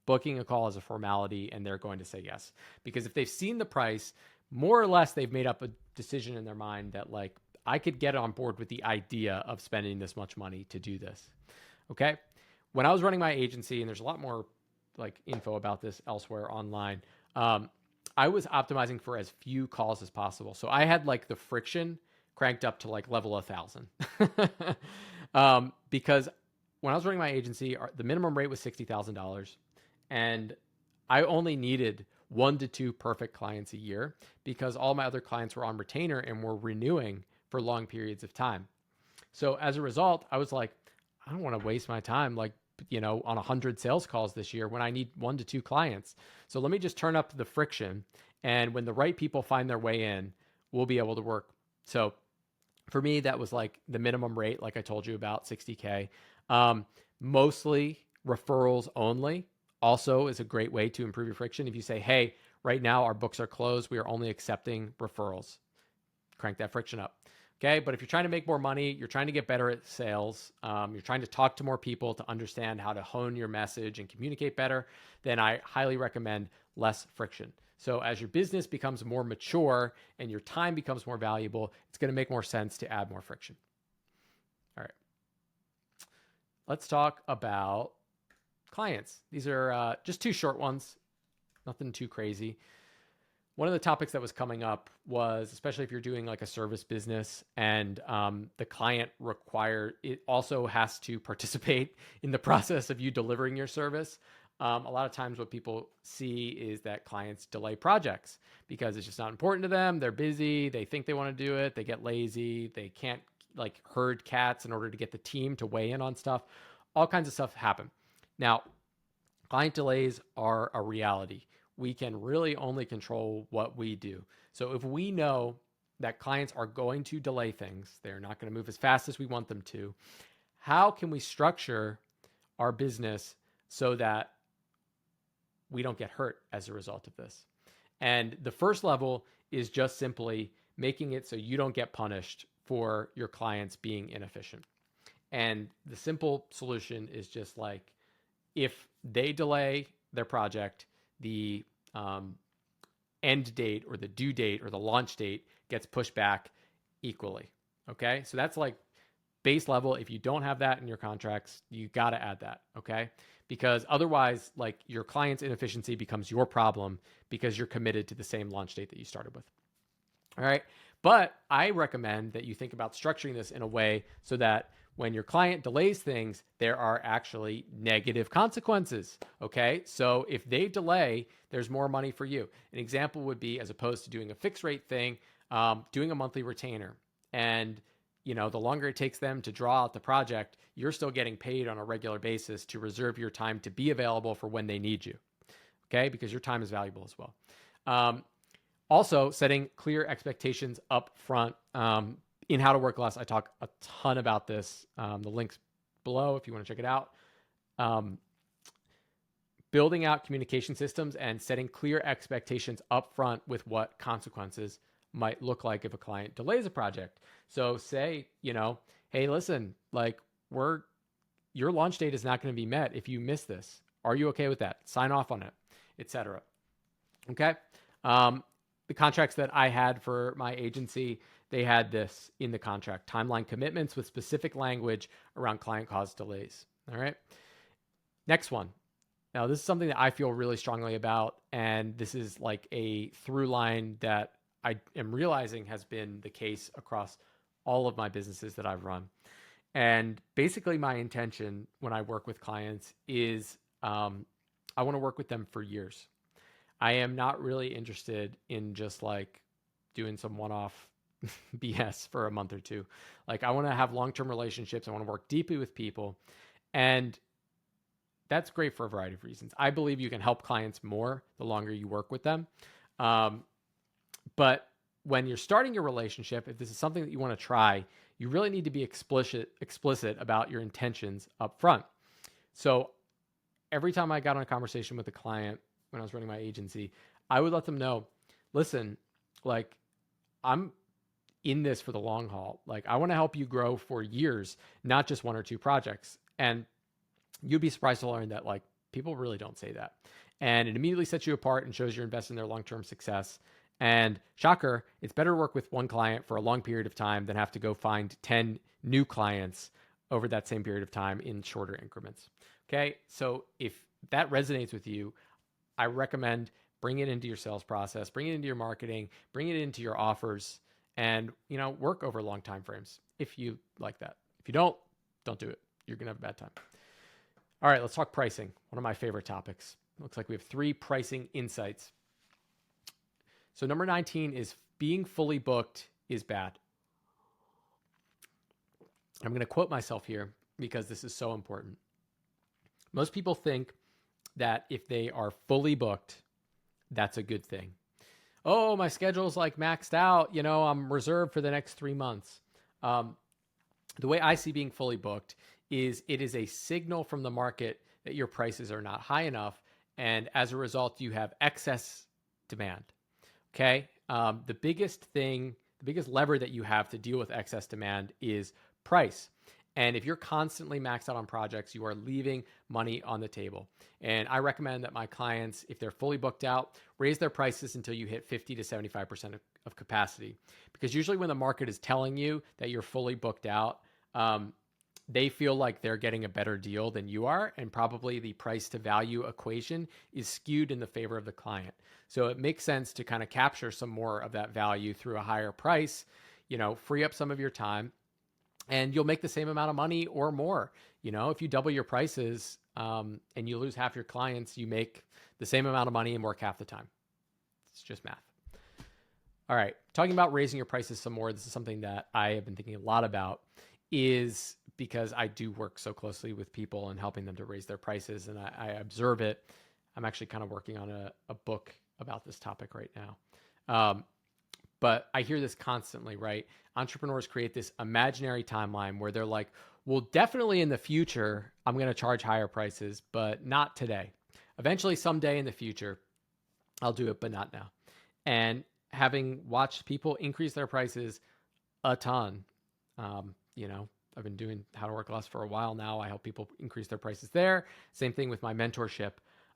[SPEAKER 1] booking a call as a formality and they're going to say yes. Because if they've seen the price, more or less, they've made up a decision in their mind that like, I could get on board with the idea of spending this much money to do this. Okay. When I was running my agency, and there's a lot more like info about this elsewhere online, I was optimizing for as few calls as possible. So I had like the friction cranked up to like level 1,000. Because when I was running my agency, the minimum rate was $60,000, and I only needed 1 to 2 perfect clients a year because all my other clients were on retainer and were renewing for long periods of time. So as a result, I was like, I don't want to waste my time like, on 100 sales calls this year when I need 1 to 2 clients. So let me just turn up the friction. And when the right people find their way in, we'll be able to work. So for me, that was like the minimum rate, like I told you about, $60K. Mostly referrals only also is a great way to improve your friction. If you say, hey, right now our books are closed, we are only accepting referrals, crank that friction up. Okay. But if you're trying to make more money, you're trying to get better at sales, you're trying to talk to more people to understand how to hone your message and communicate better, then I highly recommend less friction. So as your business becomes more mature and your time becomes more valuable, it's going to make more sense to add more friction. All right. Let's talk about clients. These are just 2 short ones, nothing too crazy. One of the topics that was coming up was, especially if you're doing like a service business and the client it also has to participate in the process of you delivering your service. A lot of times what people see is that clients delay projects because it's just not important to them. They're busy. They think they want to do it. They get lazy. They can't like herd cats in order to get the team to weigh in on stuff. All kinds of stuff happen. Now, client delays are a reality. We can really only control what we do. So if we know that clients are going to delay things, they're not going to move as fast as we want them to, how can we structure our business so that we don't get hurt as a result of this? And the first level is just simply making it so you don't get punished for your clients being inefficient. And the simple solution is just like, if they delay their project, the end date or the due date or the launch date gets pushed back equally. Okay. So that's like base level. If you don't have that in your contracts, you got to add that. Okay. Because otherwise, like, your client's inefficiency becomes your problem because you're committed to the same launch date that you started with. All right. But I recommend that you think about structuring this in a way so that when your client delays things, there are actually negative consequences. Okay. So if they delay, there's more money for you. An example would be, as opposed to doing a fixed rate thing, doing a monthly retainer. And, the longer it takes them to draw out the project, you're still getting paid on a regular basis to reserve your time to be available for when they need you. Okay. Because your time is valuable as well. Also, setting clear expectations up front. In How to Work Less, I talk a ton about this. The link's below if you want to check it out. Building out communication systems and setting clear expectations up front with what consequences might look like if a client delays a project. So say, hey, listen, like, your launch date is not going to be met if you miss this. Are you okay with that? Sign off on it, etc. Okay. The contracts that I had for my agency, they had this in the contract: timeline commitments with specific language around client caused delays. All right. Next one. Now, this is something that I feel really strongly about, and this is like a through line that I am realizing has been the case across all of my businesses that I've run. And basically, my intention when I work with clients is I want to work with them for years. I am not really interested in just like doing some one-off BS for a month or two. Like, I want to have long-term relationships. I want to work deeply with people. And that's great for a variety of reasons. I believe you can help clients more the longer you work with them. But when you're starting your relationship, if this is something that you want to try, you really need to be explicit about your intentions up front. So every time I got on a conversation with a client when I was running my agency, I would let them know, listen, like, I'm in this for the long haul. Like, I want to help you grow for years, not just 1 or 2 projects. And you'd be surprised to learn that, like, people really don't say that. And it immediately sets you apart and shows you're invested in their long-term success. And shocker, it's better to work with one client for a long period of time than have to go find 10 new clients over that same period of time in shorter increments. Okay. So if that resonates with you, I recommend bring it into your sales process, bring it into your marketing, bring it into your offers, and, work over long time frames if you like that. If you don't do it. You're going to have a bad time. All right, let's talk pricing. One of my favorite topics. Looks like we have 3 pricing insights. So number 19 is being fully booked is bad. I'm going to quote myself here because this is so important. Most people think that if they are fully booked, that's a good thing. Oh, my schedule's like maxed out. I'm reserved for the next 3 months. The way I see being fully booked is it is a signal from the market that your prices are not high enough. And as a result, you have excess demand. Okay. The biggest lever that you have to deal with excess demand is price. And if you're constantly maxed out on projects, you are leaving money on the table. And I recommend that my clients, if they're fully booked out, raise their prices until you hit 50 to 75% of capacity. Because usually when the market is telling you that you're fully booked out, they feel like they're getting a better deal than you are. And probably the price to value equation is skewed in the favor of the client. So it makes sense to kind of capture some more of that value through a higher price, free up some of your time. And you'll make the same amount of money or more. If you double your prices and you lose half your clients, you make the same amount of money and work half the time. It's just math. All right. Talking about raising your prices some more. This is something that I have been thinking a lot about, is because I do work so closely with people and helping them to raise their prices. And I observe it. I'm actually kind of working on a book about this topic right now. But I hear this constantly, right? Entrepreneurs create this imaginary timeline where they're like, well, definitely in the future, I'm going to charge higher prices, but not today. Eventually, someday in the future, I'll do it, but not now. And having watched people increase their prices a ton, I've been doing How to Work Less for a while now. I help people increase their prices there. Same thing with my mentorship.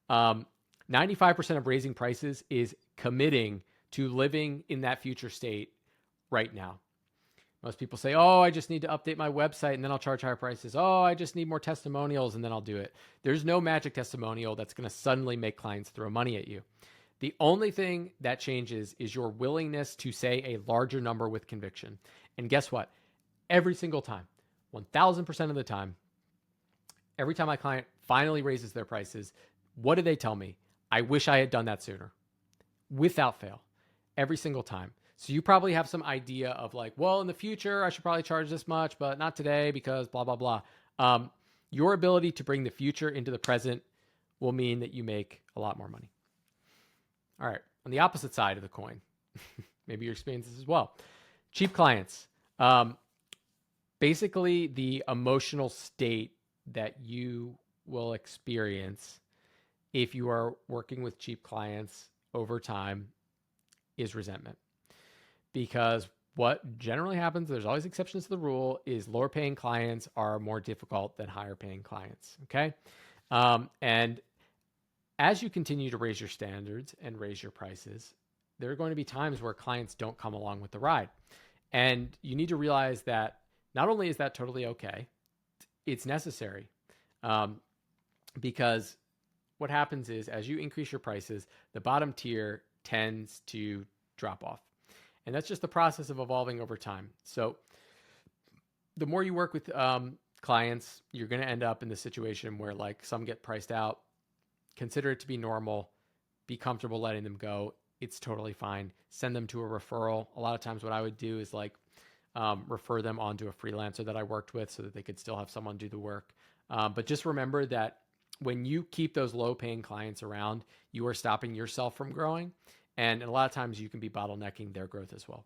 [SPEAKER 1] 95% of raising prices is committing to living in that future state right now. Most people say, oh, I just need to update my website and then I'll charge higher prices. Oh, I just need more testimonials and then I'll do it. There's no magic testimonial that's going to suddenly make clients throw money at you. The only thing that changes is your willingness to say a larger number with conviction. And guess what? Every single time, 1000% of the time, every time my client finally raises their prices, what do they tell me? I wish I had done that sooner. Without fail. Every single time. So you probably have some idea of like, well, in the future, I should probably charge this much, but not today because blah, blah, blah. Your ability to bring the future into the present will mean that you make a lot more money. All right. On the opposite side of the coin, maybe you experience this as well. Cheap clients. Basically, the emotional state that you will experience if you are working with cheap clients over time is resentment. Because what generally happens, there's always exceptions to the rule, is lower paying clients are more difficult than higher paying clients. Okay. And as you continue to raise your standards and raise your prices, there are going to be times where clients don't come along with the ride. And you need to realize that not only is that totally okay, it's necessary. Because what happens is as you increase your prices, the bottom tier tends to drop off. And that's just the process of evolving over time. So the more you work with clients, you're going to end up in the situation where like some get priced out. Consider it to be normal. Be comfortable letting them go. It's totally fine. Send them to a referral. A lot of times what I would do is like refer them onto a freelancer that I worked with so that they could still have someone do the work. But just remember that when you keep those low paying clients around, you are stopping yourself from growing. And a lot of times you can be bottlenecking their growth as well.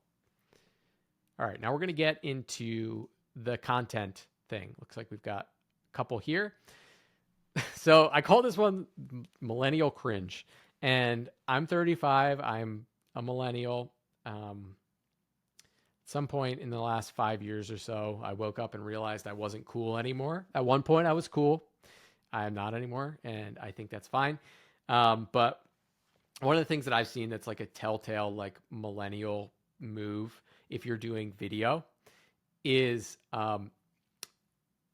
[SPEAKER 1] All right, now we're going to get into the content thing. Looks like we've got a couple here. So I call this one millennial cringe. And I'm 35. I'm a millennial. At some point in the last 5 years or so, I woke up and realized I wasn't cool anymore. At one point, I was cool. I am not anymore, and I think that's fine. But one of the things that I've seen that's like a telltale like millennial move, if you're doing video, is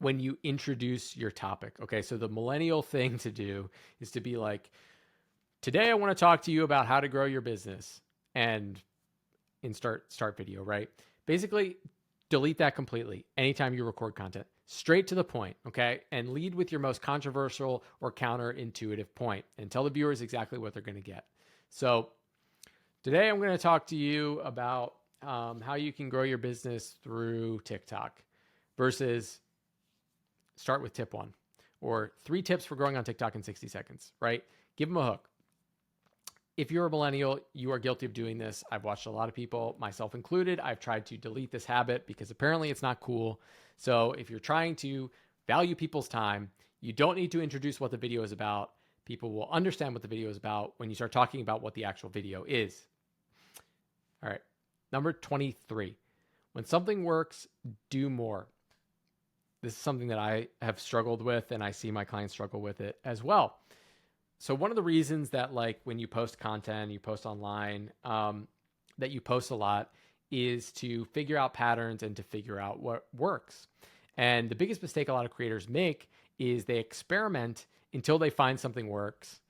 [SPEAKER 1] when you introduce your topic. Okay, so the millennial thing to do is to be like, today I want to talk to you about how to grow your business. And in start video, right? Basically, delete that completely anytime you record content. Straight to the point, okay? And lead with your most controversial or counterintuitive point and tell the viewers exactly what they're going to get. So today I'm going to talk to you about how you can grow your business through TikTok versus start with tip 1 or 3 tips for growing on TikTok in 60 seconds, right? Give them a hook. If you're a millennial, you are guilty of doing this. I've watched a lot of people, myself included. I've tried to delete this habit because apparently it's not cool. So if you're trying to value people's time, you don't need to introduce what the video is about. People will understand what the video is about when you start talking about what the actual video is. All right. Number 23. When something works, do more. This is something that I have struggled with, and I see my clients struggle with it as well. So one of the reasons that like when you post content, you post online, that you post a lot is to figure out patterns and to figure out what works. And the biggest mistake a lot of creators make is they experiment until they find something works.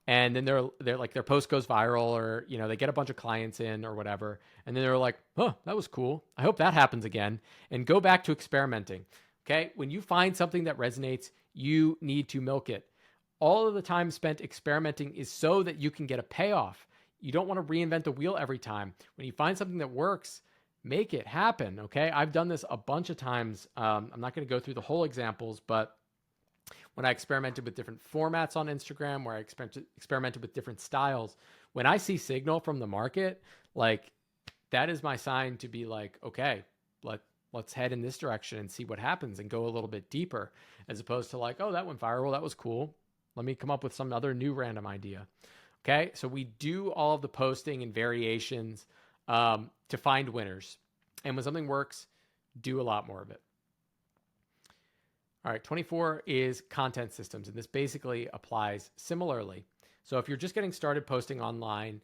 [SPEAKER 1] And then they're like their post goes viral, or they get a bunch of clients in or whatever. And then they're like, "Oh, that was cool. I hope that happens again." And go back to experimenting. Okay? When you find something that resonates, you need to milk it. All of the time spent experimenting is so that you can get a payoff. You don't want to reinvent the wheel every time. When you find something that works, make it happen, okay? I've done this a bunch of times. I'm not going to go through the whole examples, but when I experimented with different formats on Instagram, where I experimented with different styles, when I see signal from the market, like that is my sign to be like, okay, let's head in this direction and see what happens and go a little bit deeper, as opposed to like, oh, that went viral, that was cool. Let me come up with some other new random idea. Okay, so we do all of the posting and variations to find winners. And when something works, do a lot more of it. All right, 24 is content systems. And this basically applies similarly. So if you're just getting started posting online,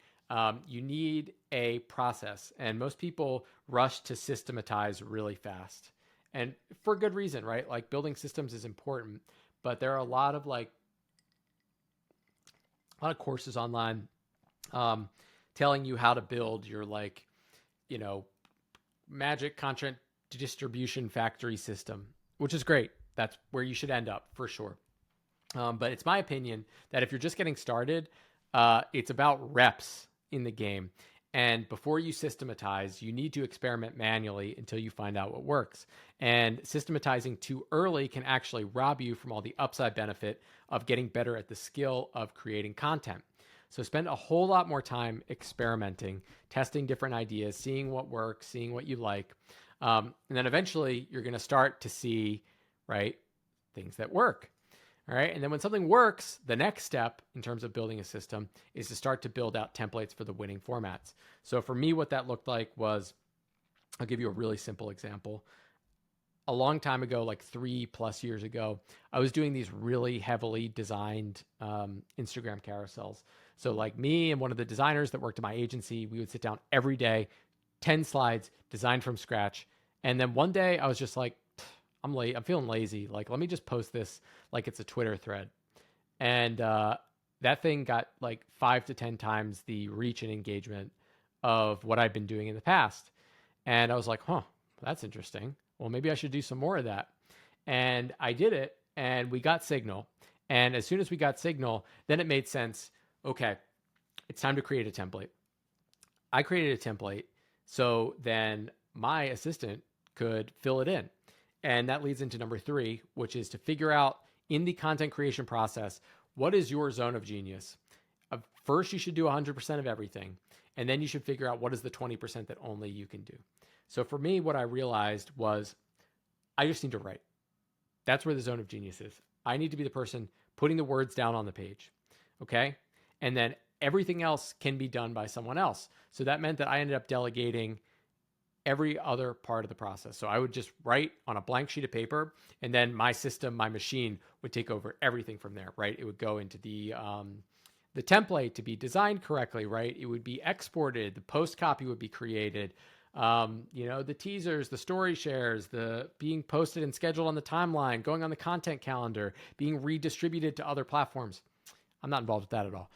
[SPEAKER 1] you need a process. And most people rush to systematize really fast. And for good reason, right? Like building systems is important, but there are a lot of courses online telling you how to build your magic content distribution factory system, which is great. That's where you should end up for sure. But it's my opinion that if you're just getting started, it's about reps in the game. And before you systematize, you need to experiment manually until you find out what works. And systematizing too early can actually rob you from all the upside benefit of getting better at the skill of creating content. So spend a whole lot more time experimenting, testing different ideas, seeing what works, seeing what you like. And then eventually you're going to start to see, right, things that work. All right. And then when something works, the next step in terms of building a system is to start to build out templates for the winning formats. So for me, what that looked like was, I'll give you a really simple example. A long time ago, like 3+ years ago, I was doing these really heavily designed Instagram carousels. So like me and one of the designers that worked at my agency, we would sit down every day, 10 slides designed from scratch. And then one day I was just like, I'm feeling lazy. Like, let me just post this like it's a Twitter thread. And that thing got like 5 to 10 times the reach and engagement of what I've been doing in the past. And I was like, that's interesting. Well, maybe I should do some more of that. And I did it, and we got signal. And as soon as we got signal, then it made sense. Okay, it's time to create a template. I created a template, so then my assistant could fill it in. And that leads into number 3, which is to figure out in the content creation process, what is your zone of genius? First, you should do 100% of everything. And then you should figure out what is the 20% that only you can do. So for me, what I realized was I just need to write. That's where the zone of genius is. I need to be the person putting the words down on the page. Okay. And then everything else can be done by someone else. So that meant that I ended up delegating every other part of the process. So I would just write on a blank sheet of paper, and then my system, my machine would take over everything from there, right? It would go into the template to be designed correctly, right? It would be exported. The post copy would be created. The teasers, the story shares, the being posted and scheduled on the timeline, going on the content calendar, being redistributed to other platforms. I'm not involved with that at all.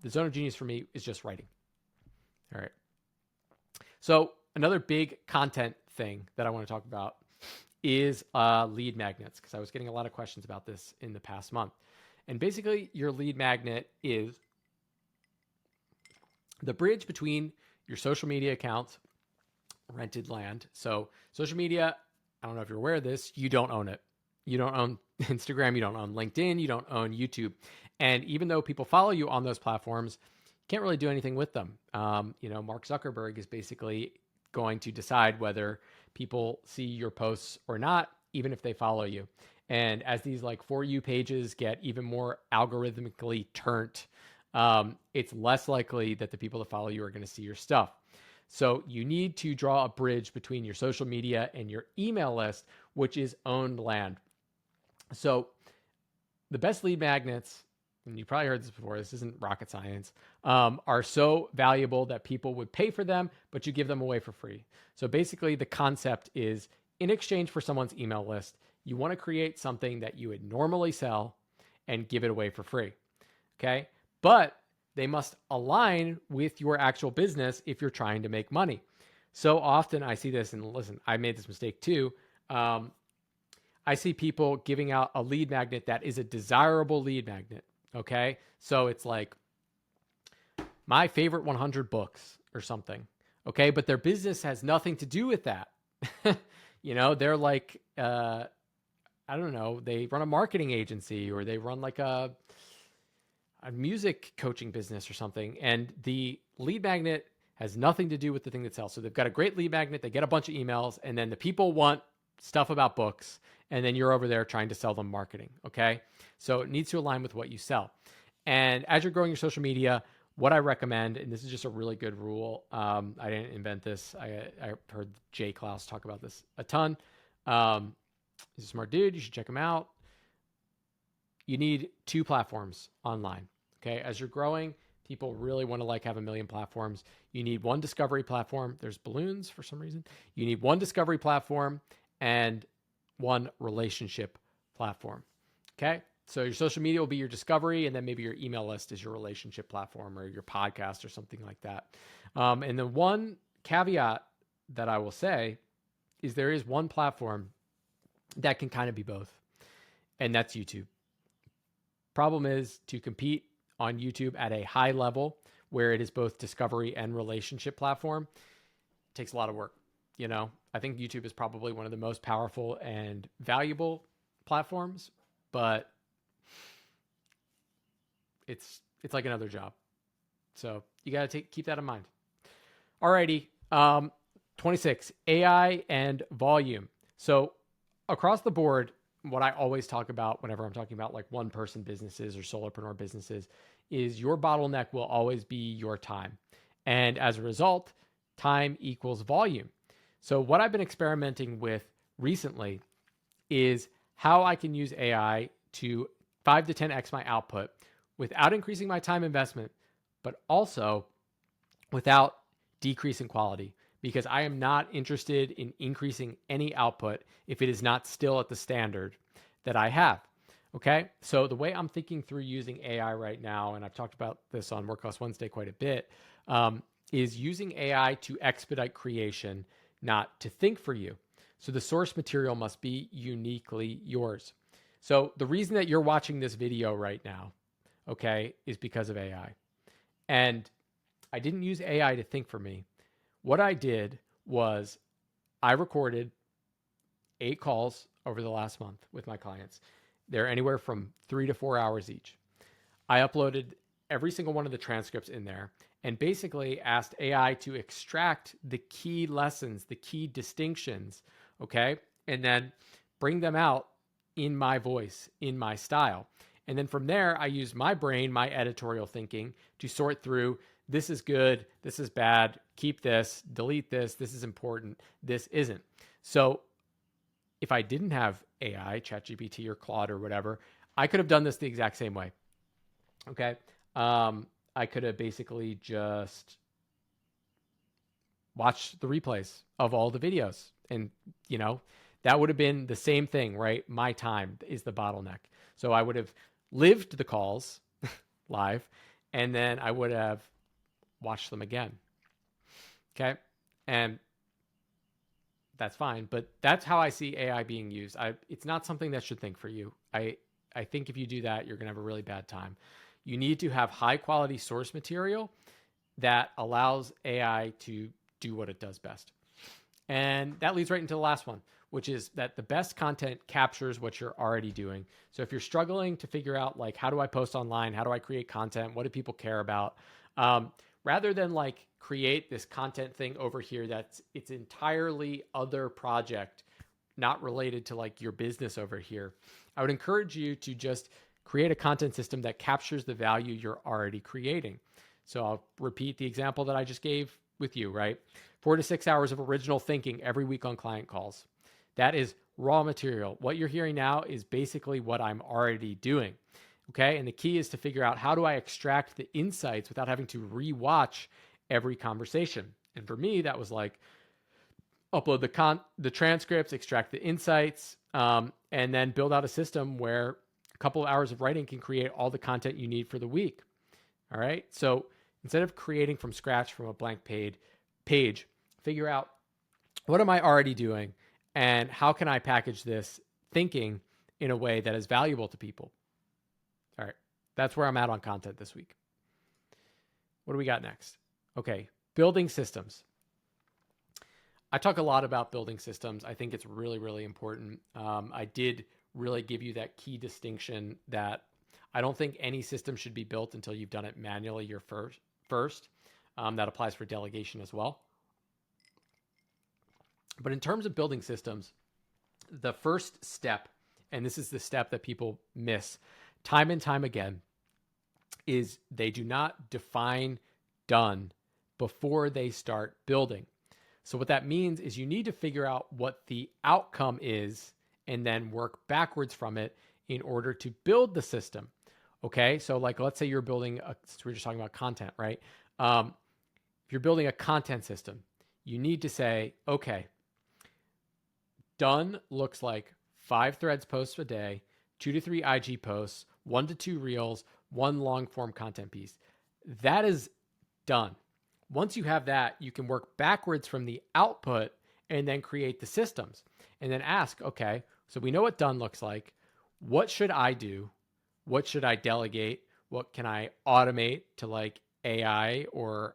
[SPEAKER 1] The zone of genius for me is just writing. All right. So another big content thing that I want to talk about is lead magnets, because I was getting a lot of questions about this in the past month. And basically, your lead magnet is the bridge between your social media accounts, rented land. So social media, I don't know if you're aware of this, you don't own it. You don't own Instagram, you don't own LinkedIn, you don't own YouTube. And even though people follow you on those platforms, you can't really do anything with them. Mark Zuckerberg is basically going to decide whether people see your posts or not, even if they follow you. And as these like For You pages get even more algorithmically turned, it's less likely that the people that follow you are going to see your stuff. So you need to draw a bridge between your social media and your email list, which is owned land. So the best lead magnets, and you probably heard this before, this isn't rocket science, are so valuable that people would pay for them, but you give them away for free. So basically the concept is, in exchange for someone's email list, you want to create something that you would normally sell and give it away for free. Okay. But they must align with your actual business if you're trying to make money. So often I see this, and listen, I made this mistake too. I see people giving out a lead magnet that is a desirable lead magnet. Okay. So it's like my favorite 100 books or something. Okay. But their business has nothing to do with that. They're like, I don't know, they run a marketing agency, or they run like a music coaching business or something. And the lead magnet has nothing to do with the thing that sells. So they've got a great lead magnet. They get a bunch of emails, and then the people want stuff about books. And then you're over there trying to sell them marketing. Okay. So it needs to align with what you sell. And as you're growing your social media, what I recommend, and this is just a really good rule. I didn't invent this. I heard Jay Klaus talk about this a ton. He's a smart dude. You should check him out. You need 2 platforms online. Okay. As you're growing, people really want to have a million platforms. You need one discovery platform. There's balloons for some reason. You need one discovery platform and one relationship platform. Okay. So your social media will be your discovery, and then maybe your email list is your relationship platform, or your podcast or something like that. And the one caveat that I will say is there is one platform that can kind of be both, and that's YouTube. Problem is, to compete on YouTube at a high level where it is both discovery and relationship platform, it takes a lot of work. I think YouTube is probably one of the most powerful and valuable platforms, but it's like another job. So you got to keep that in mind. Alrighty. 26, AI and volume. So across the board, what I always talk about whenever I'm talking about like one-person businesses or solopreneur businesses is your bottleneck will always be your time. And as a result, time equals volume. So what I've been experimenting with recently is how I can use AI to 5 to 10x my output without increasing my time investment, but also without decreasing quality, because I am not interested in increasing any output if it is not still at the standard that I have. Okay. So the way I'm thinking through using AI right now, and I've talked about this on WordClass Wednesday quite a bit, is using AI to expedite creation, not to think for you. So the source material must be uniquely yours. So the reason that you're watching this video right now, okay, is because of AI. And I didn't use AI to think for me. What I did was I recorded 8 calls over the last month with my clients. They're anywhere from 3 to 4 hours each. I uploaded every single one of the transcripts in there and basically asked AI to extract the key lessons, the key distinctions, okay? And then bring them out in my voice, in my style. And then from there, I use my brain, my editorial thinking to sort through, this is good, this is bad, keep this, delete this is important, this isn't. So if I didn't have AI, ChatGPT or Claude or whatever, I could have done this the exact same way. Okay. I could have basically just watched the replays of all the videos, and that would have been the same thing, right? My time is the bottleneck. So I would have lived the calls live, and then I would have watched them again. Okay. And that's fine, but that's how I see AI being used. It's not something that should think for you. I think if you do that, you're going to have a really bad time. You need to have high quality source material that allows AI to do what it does best. And that leads right into the last one, which is that the best content captures what you're already doing. So if you're struggling to figure out, like, how do I post online? How do I create content? What do people care about? Rather than like create this content thing over here that's it's entirely other project, not related to like your business over here, I would encourage you to just create a content system that captures the value you're already creating. So I'll repeat the example that I just gave with you, right? 4 to 6 hours of original thinking every week on client calls. That is raw material. What you're hearing now is basically what I'm already doing. Okay. And the key is to figure out, how do I extract the insights without having to rewatch every conversation? And for me, that was like upload the transcripts, extract the insights, and then build out a system where a couple of hours of writing can create all the content you need for the week. All right. So instead of creating from scratch from a blank page, figure out, what am I already doing and how can I package this thinking in a way that is valuable to people? All right. That's where I'm at on content this week. What do we got next? Okay. Building systems. I talk a lot about building systems. I think it's really, really important. I did really give you that key distinction that I don't think any system should be built until you've done it manually first. That applies for delegation as well. But in terms of building systems, the first step, and this is the step that people miss time and time again, is they do not define done before they start building. So what that means is you need to figure out what the outcome is and then work backwards from it in order to build the system. Okay. So like, let's say you're building since we're just talking about content, right? If you're building a content system, you need to say, okay, done looks like 5 threads posts a day, 2 to 3 IG posts, 1 to 2 reels, 1 long form content piece. That is done. Once you have that, you can work backwards from the output and then create the systems and then ask, okay, so we know what done looks like. What should I do? What should I delegate? What can I automate to like AI or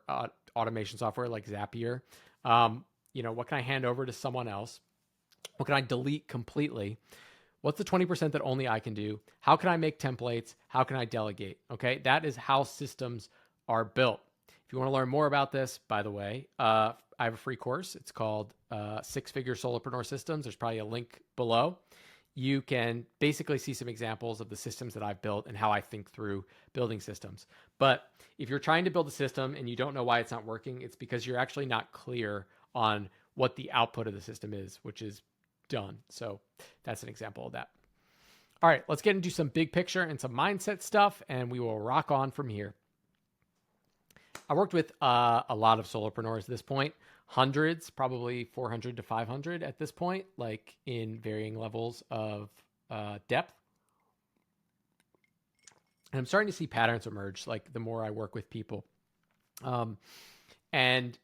[SPEAKER 1] automation software like Zapier? What can I hand over to someone else? What can I delete completely? What's the 20% that only I can do? How can I make templates? How can I delegate? Okay, that is how systems are built. If you want to learn more about this, by the way, I have a free course. It's called 6-Figure Solopreneur Systems. There's probably a link below. You can basically see some examples of the systems that I've built and how I think through building systems. But if you're trying to build a system and you don't know why it's not working, it's because you're actually not clear on what the output of the system is, which is done. So that's an example of that. All right, let's get into some big picture and some mindset stuff, and we will rock on from here. I worked with a lot of solopreneurs at this point, hundreds, probably 400 to 500 at this point, like in varying levels of depth. And I'm starting to see patterns emerge, like the more I work with people. And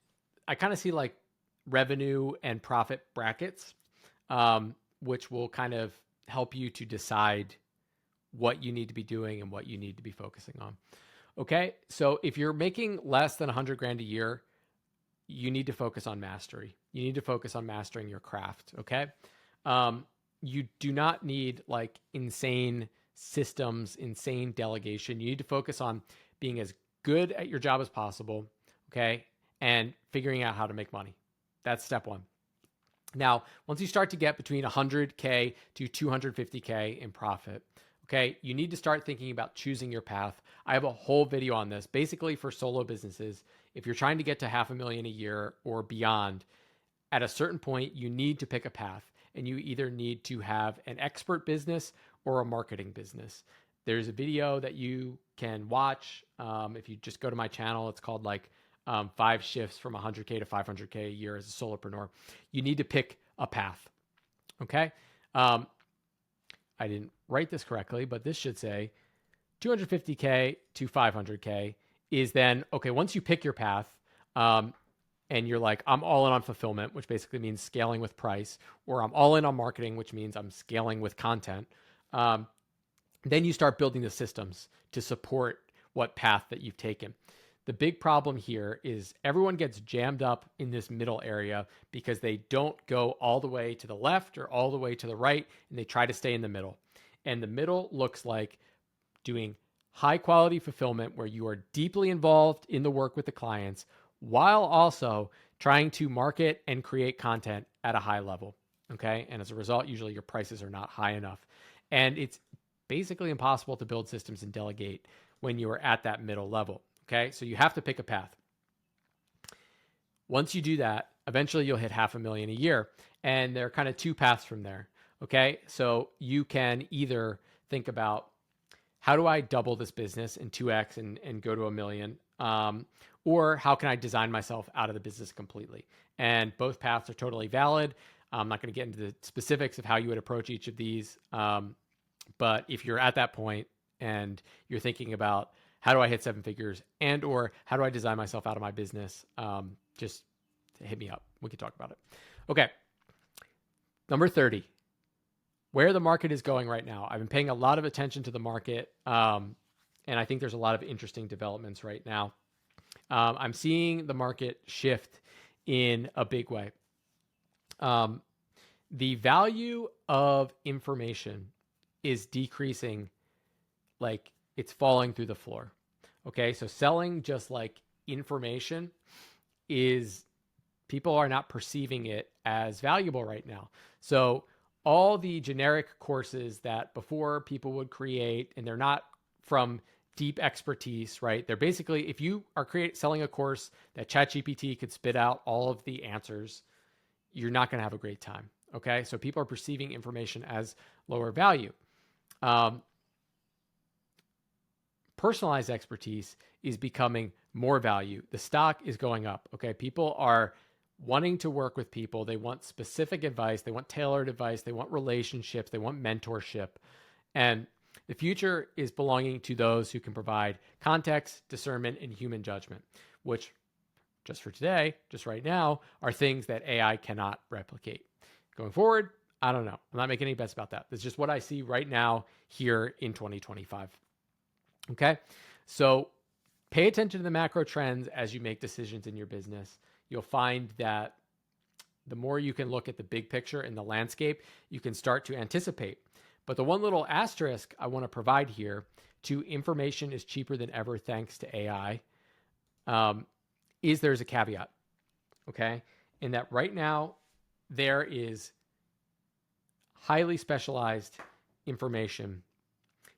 [SPEAKER 1] I kind of see like revenue and profit brackets, which will kind of help you to decide what you need to be doing and what you need to be focusing on. Okay. So if you're making less than 100 grand a year, you need to focus on mastery. You need to focus on mastering your craft. Okay. You do not need like insane systems, insane delegation. You need to focus on being as good at your job as possible. Okay. And figuring out how to make money. That's step one. Now, once you start to get between 100K to 250K in profit, okay, you need to start thinking about choosing your path. I have a whole video on this, basically for solo businesses. If you're trying to get to $500,000 a year or beyond, at a certain point, you need to pick a path, and you either need to have an expert business or a marketing business. There's a video that you can watch. If you just go to my channel, it's called like 5 shifts from 100K to 500K a year as a solopreneur. You need to pick a path. Okay. I didn't write this correctly, but this should say 250K to 500K is then, okay, once you pick your path, and and you're like, I'm all in on fulfillment, which basically means scaling with price, or I'm all in on marketing, which means I'm scaling with content, then you start building the systems to support what path that you've taken. The big problem here is everyone gets jammed up in this middle area because they don't go all the way to the left or all the way to the right, and they try to stay in the middle. And the middle looks like doing high quality fulfillment where you are deeply involved in the work with the clients while also trying to market and create content at a high level. Okay. And as a result, usually your prices are not high enough. And it's basically impossible to build systems and delegate when you are at that middle level. Okay. So you have to pick a path. Once you do that, eventually you'll hit $500,000 a year. And there are kind of two paths from there. Okay. So you can either think about, how do I double this business in 2x and go to $1 million? Or how can I design myself out of the business completely? And both paths are totally valid. I'm not going to get into the specifics of how you would approach each of these. But if you're at that point and you're thinking about how do I hit 7 figures and or how do I design myself out of my business, just hit me up. We can talk about it. Okay. Number 30. Where the market is going right now. I've been paying a lot of attention to the market, and I think there's a lot of interesting developments right now. I'm seeing the market shift in a big way. The value of information is decreasing, like it's falling through the floor. Okay, so selling just like information is, people are not perceiving it as valuable right now. So all the generic courses that before people would create, and they're not from deep expertise, right? They're basically, if you are selling a course that ChatGPT could spit out all of the answers, you're not going to have a great time. Okay. So people are perceiving information as lower value. Personalized expertise is becoming more value. The stock is going up. Okay. People are wanting to work with people. They want specific advice. They want tailored advice. They want relationships. They want mentorship. And the future is belonging to those who can provide context, discernment, and human judgment, which just for today, just right now, are things that AI cannot replicate. Going forward, I don't know. I'm not making any bets about that. That's just what I see right now here in 2025. Okay. So pay attention to the macro trends as you make decisions in your business. You'll find that the more you can look at the big picture and the landscape, you can start to anticipate. But the one little asterisk I want to provide here to information is cheaper than ever thanks to AI, is there's a caveat, okay? In that right now, there is highly specialized information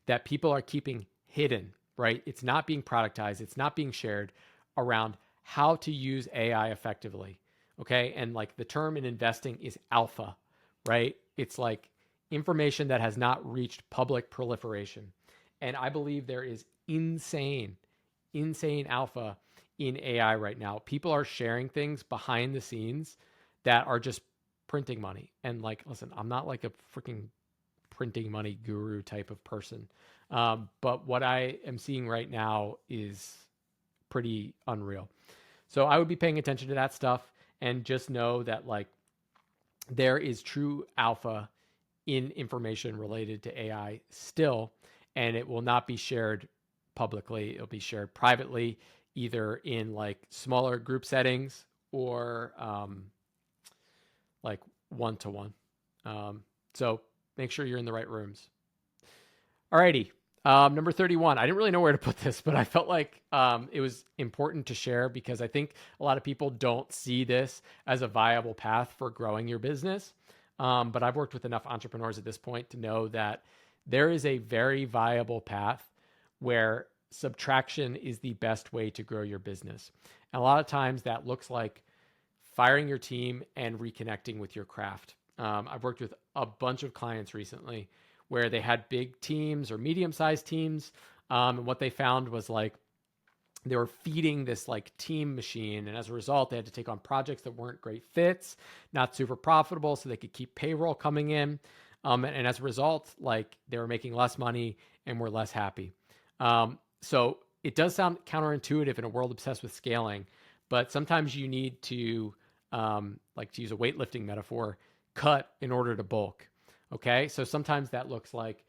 [SPEAKER 1] that people are keeping hidden, right? It's not being productized. It's not being shared around how to use AI effectively. Okay. And like the term in investing is alpha, right? It's like information that has not reached public proliferation. And I believe there is insane alpha in AI right now. People are sharing things behind the scenes that are just printing money. And like, listen, I'm not like a freaking printing money guru type of person. But what I am seeing right now is pretty unreal. So I would be paying attention to that stuff and just know that like there is true alpha in information related to AI still, and it will not be shared publicly. It'll be shared privately, either in like smaller group settings or like one-to-one. So make sure you're in the right rooms. Alrighty. Number 31. I didn't really know where to put this, but I felt like it was important to share because I think a lot of people don't see this as a viable path for growing your business. But I've worked with enough entrepreneurs at this point to know that there is a very viable path where subtraction is the best way to grow your business. And a lot of times that looks like firing your team and reconnecting with your craft. I've worked with a bunch of clients recently where they had big teams or medium-sized teams. And what they found was like they were feeding this like team machine. And as a result, they had to take on projects that weren't great fits, not super profitable, so they could keep payroll coming in. And as a result, like they were making less money and were less happy. So it does sound counterintuitive in a world obsessed with scaling, but sometimes you need to, like to use a weightlifting metaphor, cut in order to bulk. Okay. So sometimes that looks like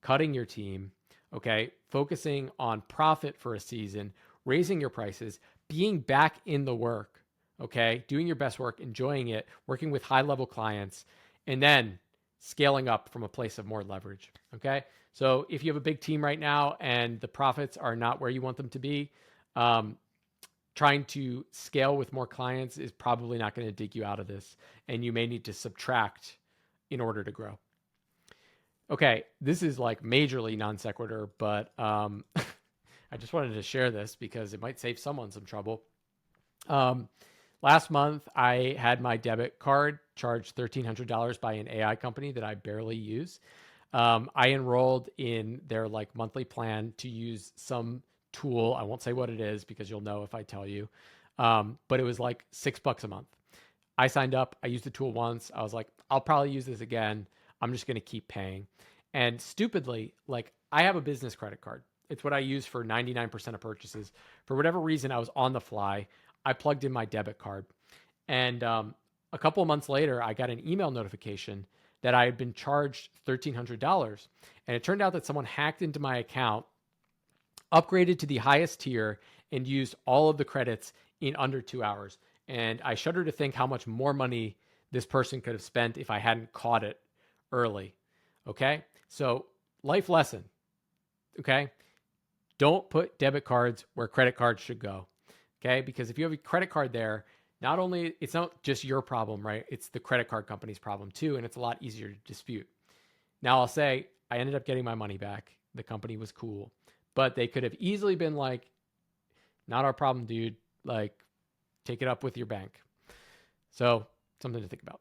[SPEAKER 1] cutting your team, okay, focusing on profit for a season, raising your prices, being back in the work, okay, doing your best work, enjoying it, working with high level clients, and then scaling up from a place of more leverage, okay? So if you have a big team right now and the profits are not where you want them to be, trying to scale with more clients is probably not going to dig you out of this, and you may need to subtract in order to grow. Okay, this is like majorly non sequitur, but I just wanted to share this because it might save someone some trouble. Last month, I had my debit card charged $1,300 by an AI company that I barely use. I enrolled in their like monthly plan to use some tool. I won't say what it is because you'll know if I tell you. But it was like $6 a month. I signed up. I used the tool once. I was like, I'll probably use this again. I'm just going to keep paying. And stupidly, like I have a business credit card. It's what I use for 99% of purchases. For whatever reason, I was on the fly. I plugged in my debit card. And a couple of months later, I got an email notification that I had been charged $1,300. And it turned out that someone hacked into my account, upgraded to the highest tier, and used all of the credits in under 2 hours. And I shudder to think how much more money this person could have spent if I hadn't caught it early. Okay. So, life lesson. Okay. Don't put debit cards where credit cards should go. Okay. Because if you have a credit card there, not only, it's not just your problem, right? It's the credit card company's problem too. And it's a lot easier to dispute. Now, I'll say I ended up getting my money back. The company was cool, but they could have easily been like, not our problem, dude. Like, take it up with your bank. So, something to think about.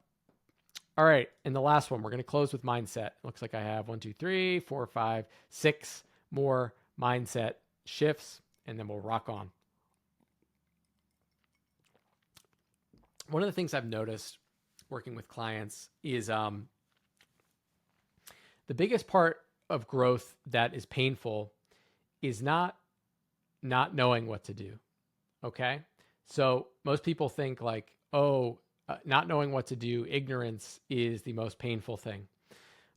[SPEAKER 1] All right. And the last one, we're going to close with mindset. Looks like I have 1, 2, 3, 4, 5, 6 more mindset shifts, and then we'll rock on. One of the things I've noticed working with clients is the biggest part of growth that is painful is not knowing what to do. Okay. So most people think like, oh, not knowing what to do, ignorance is the most painful thing.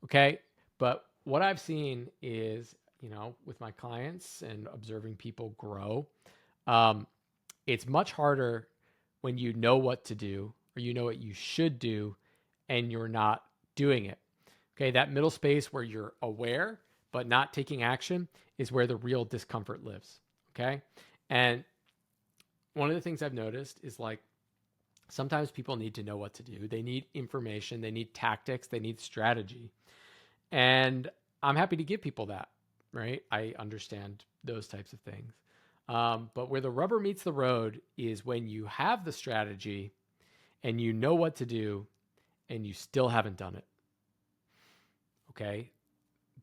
[SPEAKER 1] Okay. But what I've seen is, with my clients and observing people grow, it's much harder when you know what to do or you know what you should do and you're not doing it. Okay. That middle space where you're aware but not taking action is where the real discomfort lives. Okay. And one of the things I've noticed is like sometimes people need to know what to do. They need information, they need tactics, they need strategy. And I'm happy to give people that, right? I understand those types of things. But where the rubber meets the road is when you have the strategy and you know what to do and you still haven't done it. Okay.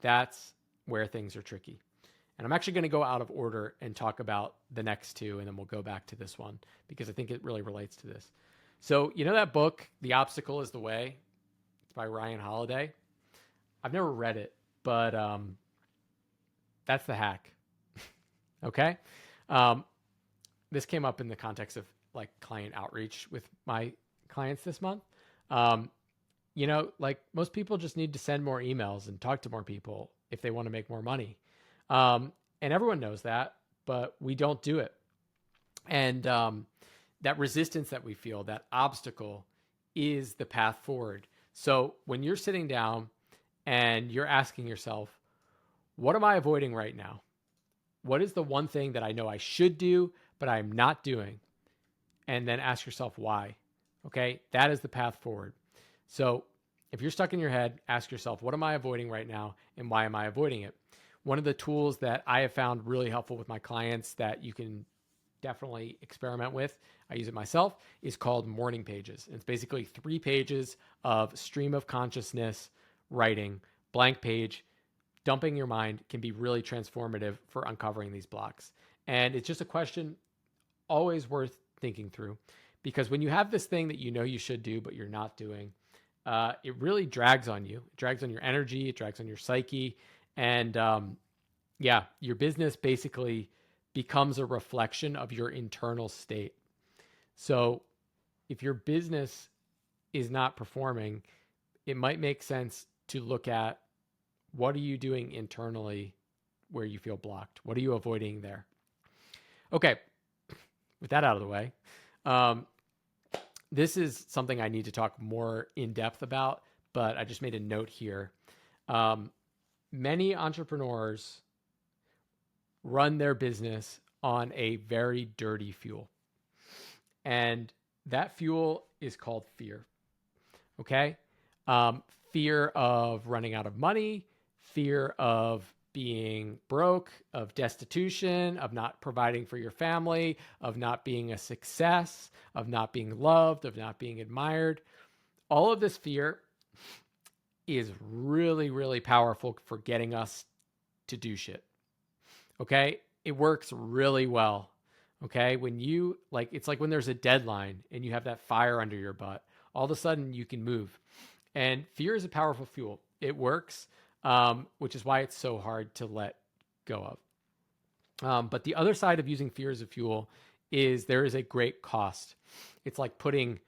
[SPEAKER 1] That's where things are tricky. And I'm actually going to go out of order and talk about the next two, and then we'll go back to this one because I think it really relates to this. So, that book, The Obstacle is the Way? It's by Ryan Holiday. I've never read it, but that's the hack. Okay. This came up in the context of like client outreach with my clients this month. Like most people just need to send more emails and talk to more people if they want to make more money. And everyone knows that, but we don't do it. And that resistance that we feel, that obstacle is the path forward. So when you're sitting down and you're asking yourself, what am I avoiding right now? What is the one thing that I know I should do, but I'm not doing? And then ask yourself why. Okay, that is the path forward. So if you're stuck in your head, ask yourself, what am I avoiding right now and why am I avoiding it? One of the tools that I have found really helpful with my clients that you can definitely experiment with, I use it myself, is called morning pages. It's basically 3 pages of stream of consciousness writing, blank page. Dumping your mind can be really transformative for uncovering these blocks. And it's just a question always worth thinking through, because when you have this thing that you know you should do, but you're not doing, it really drags on you. It drags on your energy. It drags on your psyche. And your business basically becomes a reflection of your internal state. So if your business is not performing, it might make sense to look at what are you doing internally where you feel blocked? What are you avoiding there? Okay, with that out of the way, this is something I need to talk more in depth about, but I just made a note here. Many entrepreneurs run their business on a very dirty fuel. And that fuel is called fear. Okay? Fear of running out of money, fear of being broke, of destitution, of not providing for your family, of not being a success, of not being loved, of not being admired. All of this fear is really, really powerful for getting us to do shit. Okay? It works really well. Okay? When you, like, it's like when there's a deadline and you have that fire under your butt, all of a sudden you can move. And fear is a powerful fuel. It works, which is why it's so hard to let go of. But the other side of using fear as a fuel is there is a great cost. It's like putting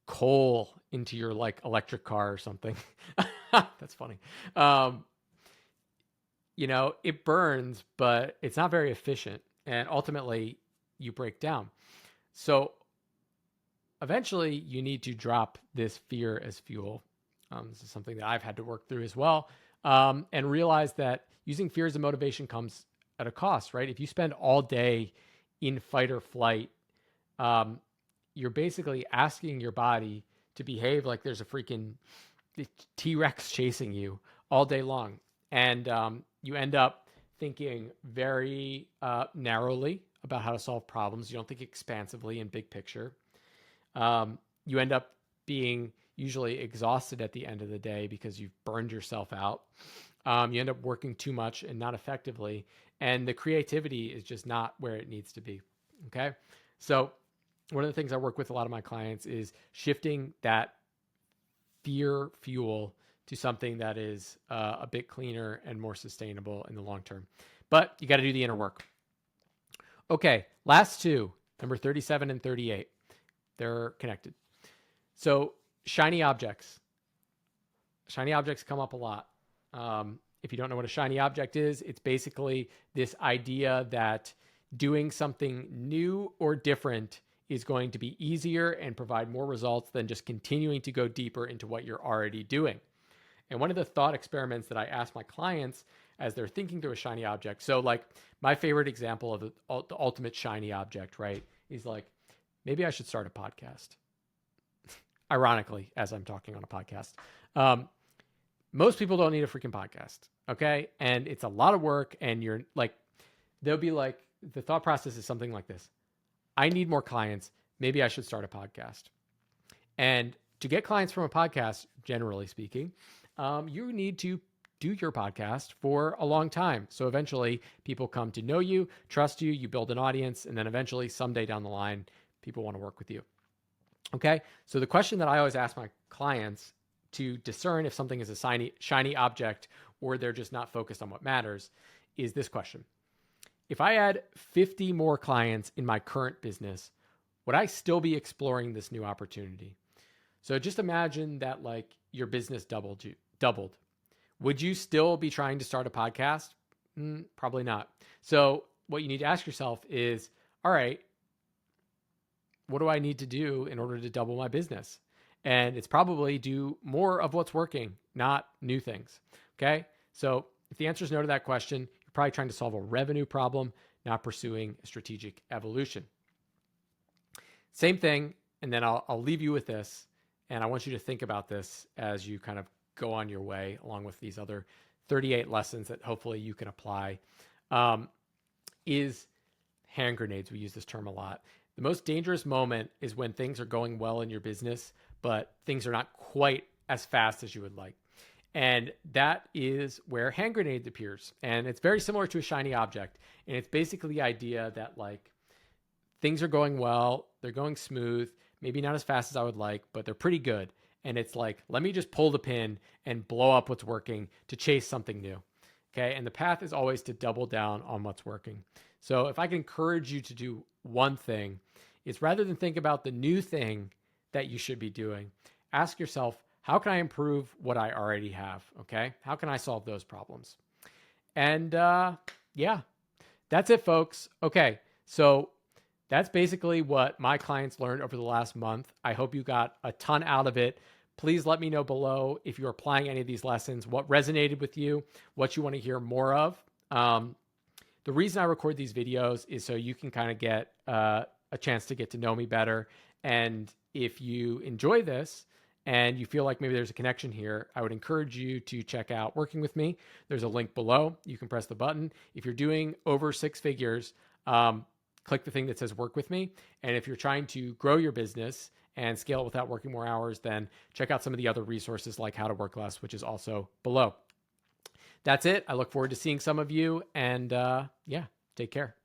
[SPEAKER 1] coal into your like electric car or something. That's funny. It burns, but it's not very efficient. And ultimately you break down. So eventually you need to drop this fear as fuel. This is something that I've had to work through as well. And realize that using fear as a motivation comes at a cost, right? If you spend all day in fight or flight, you're basically asking your body to behave like there's a freaking T-Rex chasing you all day long. And you end up thinking very narrowly about how to solve problems. You don't think expansively in big picture. You end up being usually exhausted at the end of the day because you've burned yourself out. You end up working too much and not effectively. And the creativity is just not where it needs to be. Okay. So one of the things I work with a lot of my clients is shifting that fear fuel to something that is a bit cleaner and more sustainable in the long term. But you got to do the inner work. Okay. Last two, number 37 and 38. They're connected. So shiny objects. Shiny objects come up a lot. If you don't know what a shiny object is, it's basically this idea that doing something new or different is going to be easier and provide more results than just continuing to go deeper into what you're already doing. And one of the thought experiments that I ask my clients as they're thinking through a shiny object. So like my favorite example of the ultimate shiny object, right, is like, maybe I should start a podcast. Ironically, as I'm talking on a podcast. Most people don't need a freaking podcast, okay? And it's a lot of work, and you're like, they'll be like, the thought process is something like this. I need more clients. Maybe I should start a podcast. And to get clients from a podcast, generally speaking, you need to do your podcast for a long time. So eventually people come to know you, trust you, you build an audience, and then eventually someday down the line, people want to work with you. Okay. So the question that I always ask my clients to discern if something is a shiny object or they're just not focused on what matters is this question. If I had 50 more clients in my current business, would I still be exploring this new opportunity? So just imagine that like your business doubled. Would you still be trying to start a podcast? Probably not. So what you need to ask yourself is, all right, what do I need to do in order to double my business? And it's probably do more of what's working, not new things. Okay. So if the answer is no to that question, you're probably trying to solve a revenue problem, not pursuing a strategic evolution. Same thing. And then I'll leave you with this. And I want you to think about this as you kind of go on your way along with these other 38 lessons that hopefully you can apply, is hand grenades. We use this term a lot. The most dangerous moment is when things are going well in your business, but things are not quite as fast as you would like. And that is where hand grenades appears. And it's very similar to a shiny object. And it's basically the idea that like things are going well, they're going smooth, maybe not as fast as I would like, but they're pretty good. And it's like, let me just pull the pin and blow up what's working to chase something new. Okay. And the path is always to double down on what's working. So if I can encourage you to do one thing, is rather than think about the new thing that you should be doing, ask yourself, how can I improve what I already have? Okay. How can I solve those problems? And yeah, that's it, folks. Okay. So that's basically what my clients learned over the last month. I hope you got a ton out of it. Please let me know below if you're applying any of these lessons, what resonated with you, what you want to hear more of. The reason I record these videos is so you can kind of get a chance to get to know me better. And if you enjoy this and you feel like maybe there's a connection here, I would encourage you to check out working with me. There's a link below. You can press the button. If you're doing over 6 figures, click the thing that says work with me. And if you're trying to grow your business and scale it without working more hours, then check out some of the other resources like How to Work Less, which is also below. That's it. I look forward to seeing some of you. And yeah, take care.